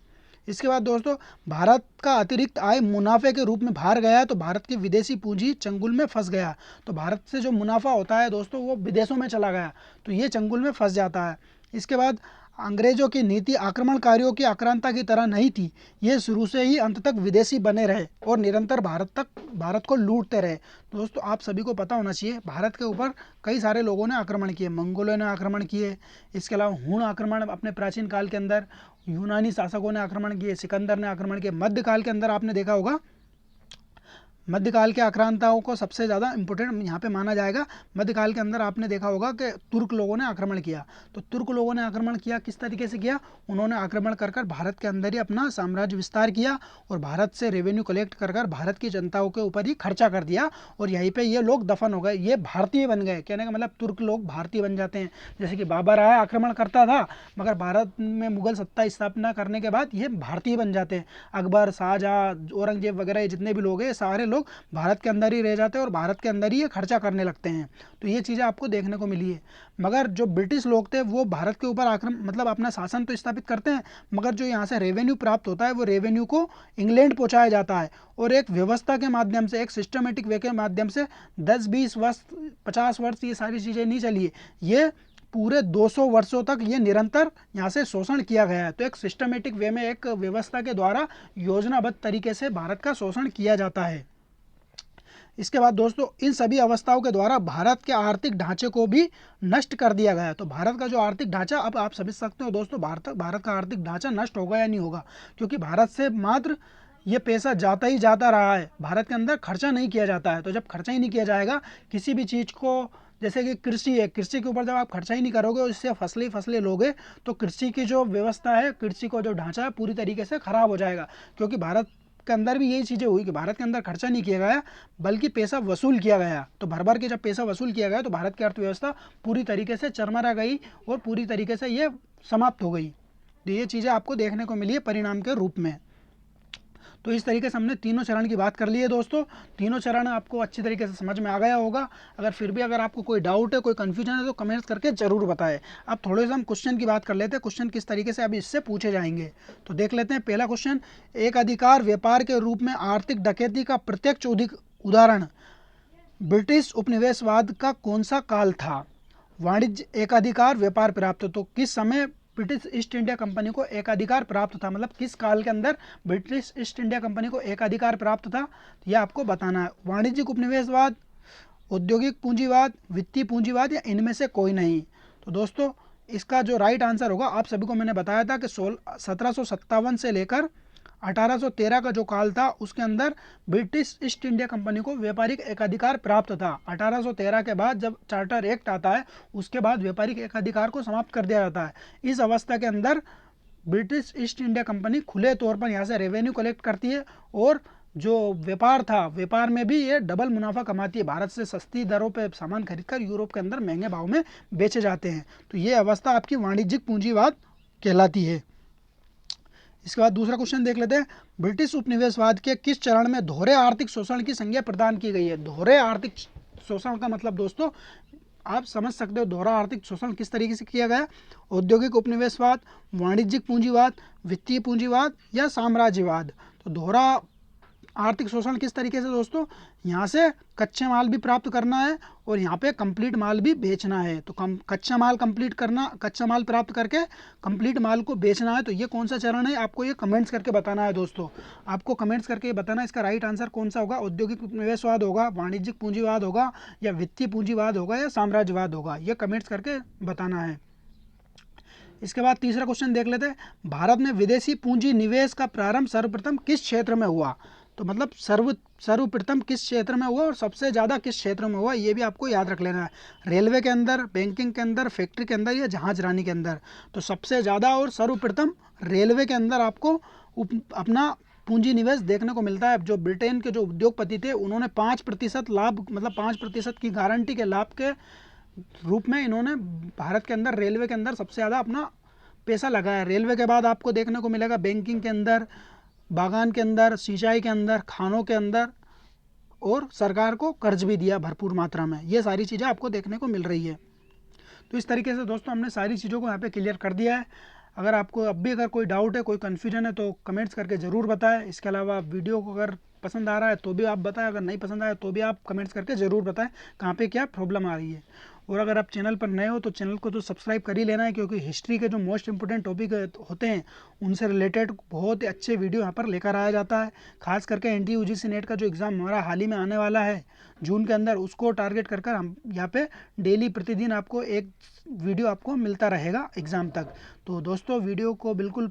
Speaker 1: इसके बाद दोस्तों भारत का अतिरिक्त आय मुनाफे के रूप में बाहर गया तो भारत की विदेशी पूंजी चंगुल में फंस गया। तो भारत से जो मुनाफा होता है दोस्तों वो विदेशों में चला गया, तो ये चंगुल में फंस जाता है। इसके बाद अंग्रेजों की नीति आक्रमणकारियों की आक्रांता की तरह नहीं थी। ये शुरू से ही अंत तक विदेशी बने रहे और निरंतर भारत को लूटते रहे। दोस्तों आप सभी को पता होना चाहिए भारत के ऊपर कई सारे लोगों ने आक्रमण किए। मंगोलों ने आक्रमण किए, इसके अलावा हुण आक्रमण अपने प्राचीन काल के अंदर, यूनानी शासकों ने आक्रमण किए, सिकंदर ने आक्रमण किए। मध्यकाल के अंदर आपने देखा होगा, मध्यकाल के आक्रांताओं को सबसे ज़्यादा इंपॉर्टेंट यहाँ पे माना जाएगा। मध्यकाल के अंदर आपने देखा होगा कि तुर्क लोगों ने आक्रमण किया। तो तुर्क लोगों ने आक्रमण किया किस तरीके से किया? उन्होंने आक्रमण कर भारत के अंदर ही अपना साम्राज्य विस्तार किया और भारत से रेवेन्यू कलेक्ट कर भारत की जनताओं के ऊपर ही खर्चा कर दिया और यहीं पर ये लोग दफन हो गए, ये भारतीय बन गए। कहने का मतलब तुर्क लोग भारतीय बन जाते हैं। जैसे कि बाबर आया, आक्रमण करता था, मगर भारत में मुगल सत्ता स्थापना करने के बाद ये भारतीय बन जाते हैं। अकबर, शाहजहाँ, औरंगजेब वगैरह जितने भी लोग हैं सारे लोग भारत के अंदर ही रह जाते हैं और भारत के अंदर ही ये खर्चा करने लगते हैं। तो ये चीज़ें आपको देखने को मिली है। मगर जो ब्रिटिश लोग थे वो भारत के ऊपर मतलब अपना शासन तो स्थापित करते हैं, मगर जो यहाँ से रेवेन्यू प्राप्त होता है वो रेवेन्यू को इंग्लैंड पहुँचाया जाता है और एक व्यवस्था के माध्यम से, एक सिस्टमेटिक वे के माध्यम से 10-20 वर्ष 50 वर्ष ये सारी चीज़ें नहीं चली है। ये पूरे 200 वर्षों तक ये निरंतर यहाँ से शोषण किया गया है। तो एक सिस्टमेटिक वे में, एक व्यवस्था के द्वारा योजनाबद्ध तरीके से भारत का शोषण किया जाता है। इसके बाद दोस्तों इन सभी अवस्थाओं के द्वारा भारत के आर्थिक ढांचे को भी नष्ट कर दिया गया है। तो भारत का जो आर्थिक ढांचा, अब आप समझ सकते हो दोस्तों भारत का आर्थिक ढांचा नष्ट होगा या नहीं होगा, क्योंकि भारत से मात्र ये पैसा जाता ही जाता रहा है, भारत के अंदर खर्चा नहीं किया जाता है। तो जब खर्चा ही नहीं किया जाएगा किसी भी चीज़ को, जैसे कि कृषि है, कृषि के ऊपर जब आप खर्चा ही नहीं करोगे और इससे फसलें लोगे तो कृषि की जो व्यवस्था है, कृषि को जो ढांचा है पूरी तरीके से खराब हो जाएगा। क्योंकि भारत के अंदर भी यही चीज़ें हुई कि भारत के अंदर खर्चा नहीं किया गया बल्कि पैसा वसूल किया गया। तो भर भर के जब पैसा वसूल किया गया तो भारत की अर्थव्यवस्था पूरी तरीके से चरमरा गई और पूरी तरीके से ये समाप्त हो गई। तो ये चीज़ें आपको देखने को मिली है परिणाम के रूप में। तो इस तरीके से हमने तीनों चरण की बात कर ली है दोस्तों। तीनों चरण आपको अच्छी तरीके से समझ में आ गया होगा। अगर फिर भी अगर आपको कोई डाउट है, कोई कन्फ्यूजन है तो कमेंट्स करके ज़रूर बताएं। अब थोड़े से हम क्वेश्चन की बात कर लेते हैं, क्वेश्चन किस तरीके से अभी इससे पूछे जाएंगे। तो देख लेते हैं पहला क्वेश्चन, एक अधिकार व्यापार के रूप में आर्थिक डकैती का प्रत्यक्ष उदाहरण ब्रिटिश उपनिवेशवाद का कौन सा काल था? वाणिज्य एकाधिकार व्यापार प्राप्त, तो किस समय ब्रिटिश ईस्ट इंडिया कंपनी को एकाधिकार प्राप्त था, मतलब किस काल के अंदर ब्रिटिश ईस्ट इंडिया कंपनी को एकाधिकार प्राप्त था, यह आपको बताना है। वाणिज्यिक उपनिवेशवाद, औद्योगिक पूंजीवाद, वित्तीय पूंजीवाद या इनमें से कोई नहीं। तो दोस्तों इसका जो राइट आंसर होगा, आप सभी को मैंने बताया था कि 1757 से लेकर 1813 का जो काल था उसके अंदर ब्रिटिश ईस्ट इंडिया कंपनी को व्यापारिक एकाधिकार प्राप्त था। 1813 के बाद जब चार्टर एक्ट आता है उसके बाद व्यापारिक एकाधिकार को समाप्त कर दिया जाता है। इस अवस्था के अंदर ब्रिटिश ईस्ट इंडिया कंपनी खुले तौर पर यहाँ से रेवेन्यू कलेक्ट करती है और जो व्यापार था, व्यापार में भी ये डबल मुनाफा कमाती है। भारत से सस्ती दरों पे सामान खरीदकर यूरोप के अंदर महंगे भाव में बेचे जाते हैं। तो ये अवस्था आपकी वाणिज्यिक पूंजीवाद कहलाती है। इसके बाद दूसरा क्वेश्चन देख लेते हैं, ब्रिटिश उपनिवेशवाद के किस चरण में दोहरे आर्थिक शोषण की संज्ञा प्रदान की गई है? दोहरे आर्थिक शोषण का मतलब दोस्तों आप समझ सकते हो दोहरा आर्थिक शोषण किस तरीके से किया गया। औद्योगिक उपनिवेशवाद, वाणिज्यिक पूंजीवाद, वित्तीय पूंजीवाद या साम्राज्यवाद। तो दोहरा आर्थिक शोषण किस तरीके से दोस्तों, यहाँ से कच्चे माल भी प्राप्त करना है और यहाँ पे कंप्लीट माल भी बेचना है। तो कच्चा माल कंप्लीट करना, कच्चा माल प्राप्त करके कंप्लीट माल को बेचना है। तो ये कौन सा चरण है आपको ये कमेंट्स करके बताना है दोस्तों। आपको कमेंट्स करके बताना इसका राइट आंसर कौन सा होगा, औद्योगिक उपनिवेशवाद होगा, वाणिज्यिक पूंजीवाद होगा या वित्तीय पूंजीवाद होगा या साम्राज्यवाद होगा, ये कमेंट्स करके बताना है। इसके बाद तीसरा क्वेश्चन देख लेते हैं, भारत में विदेशी पूंजी निवेश का प्रारंभ सर्वप्रथम किस क्षेत्र में हुआ? तो मतलब सर्वप्रथम किस क्षेत्र में हुआ और सबसे ज़्यादा किस क्षेत्र में हुआ, ये भी आपको याद रख लेना है। रेलवे के अंदर, बैंकिंग के अंदर, फैक्ट्री के अंदर या जहाज रानी के अंदर। तो सबसे ज़्यादा और सर्वप्रथम रेलवे के अंदर आपको अपना पूंजी निवेश देखने को मिलता है। जो ब्रिटेन के जो उद्योगपति थे उन्होंने 5% लाभ, मतलब 5% की गारंटी के लाभ के रूप में इन्होंने भारत के अंदर रेलवे के अंदर सबसे ज़्यादा अपना पैसा लगाया। रेलवे के बाद आपको देखने को मिलेगा बैंकिंग के अंदर, बागान के अंदर, सिंचाई के अंदर, खानों के अंदर और सरकार को कर्ज भी दिया भरपूर मात्रा में। ये सारी चीज़ें आपको देखने को मिल रही है। तो इस तरीके से दोस्तों हमने सारी चीज़ों को यहाँ पे क्लियर कर दिया है। अगर आपको अब भी अगर कोई डाउट है, कोई कन्फ्यूजन है तो कमेंट्स करके ज़रूर बताएं। इसके अलावा वीडियो को अगर पसंद आ रहा है तो भी आप बताएं, अगर नहीं पसंद आया तो भी आप कमेंट्स करके ज़रूर बताएं कहाँ पे क्या प्रॉब्लम आ रही है। और अगर आप चैनल पर नए हो तो चैनल को तो सब्सक्राइब कर ही लेना है, क्योंकि हिस्ट्री के जो मोस्ट इंपोर्टेंट टॉपिक होते हैं उनसे रिलेटेड बहुत ही अच्छे वीडियो यहाँ पर लेकर आया जाता है। खास करके NTU UGC नेट का जो एग्ज़ाम हमारा हाल ही में आने वाला है जून के अंदर, उसको टारगेट कर हम यहाँ पे डेली प्रतिदिन आपको एक वीडियो आपको मिलता रहेगा एग्ज़ाम तक। तो दोस्तों वीडियो को बिल्कुल,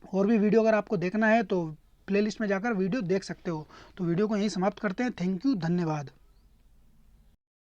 Speaker 1: और भी वीडियो अगर आपको देखना है तो प्लेलिस्ट में जाकर वीडियो देख सकते हो। तो वीडियो को यहीं समाप्त करते हैं। थैंक यू, धन्यवाद।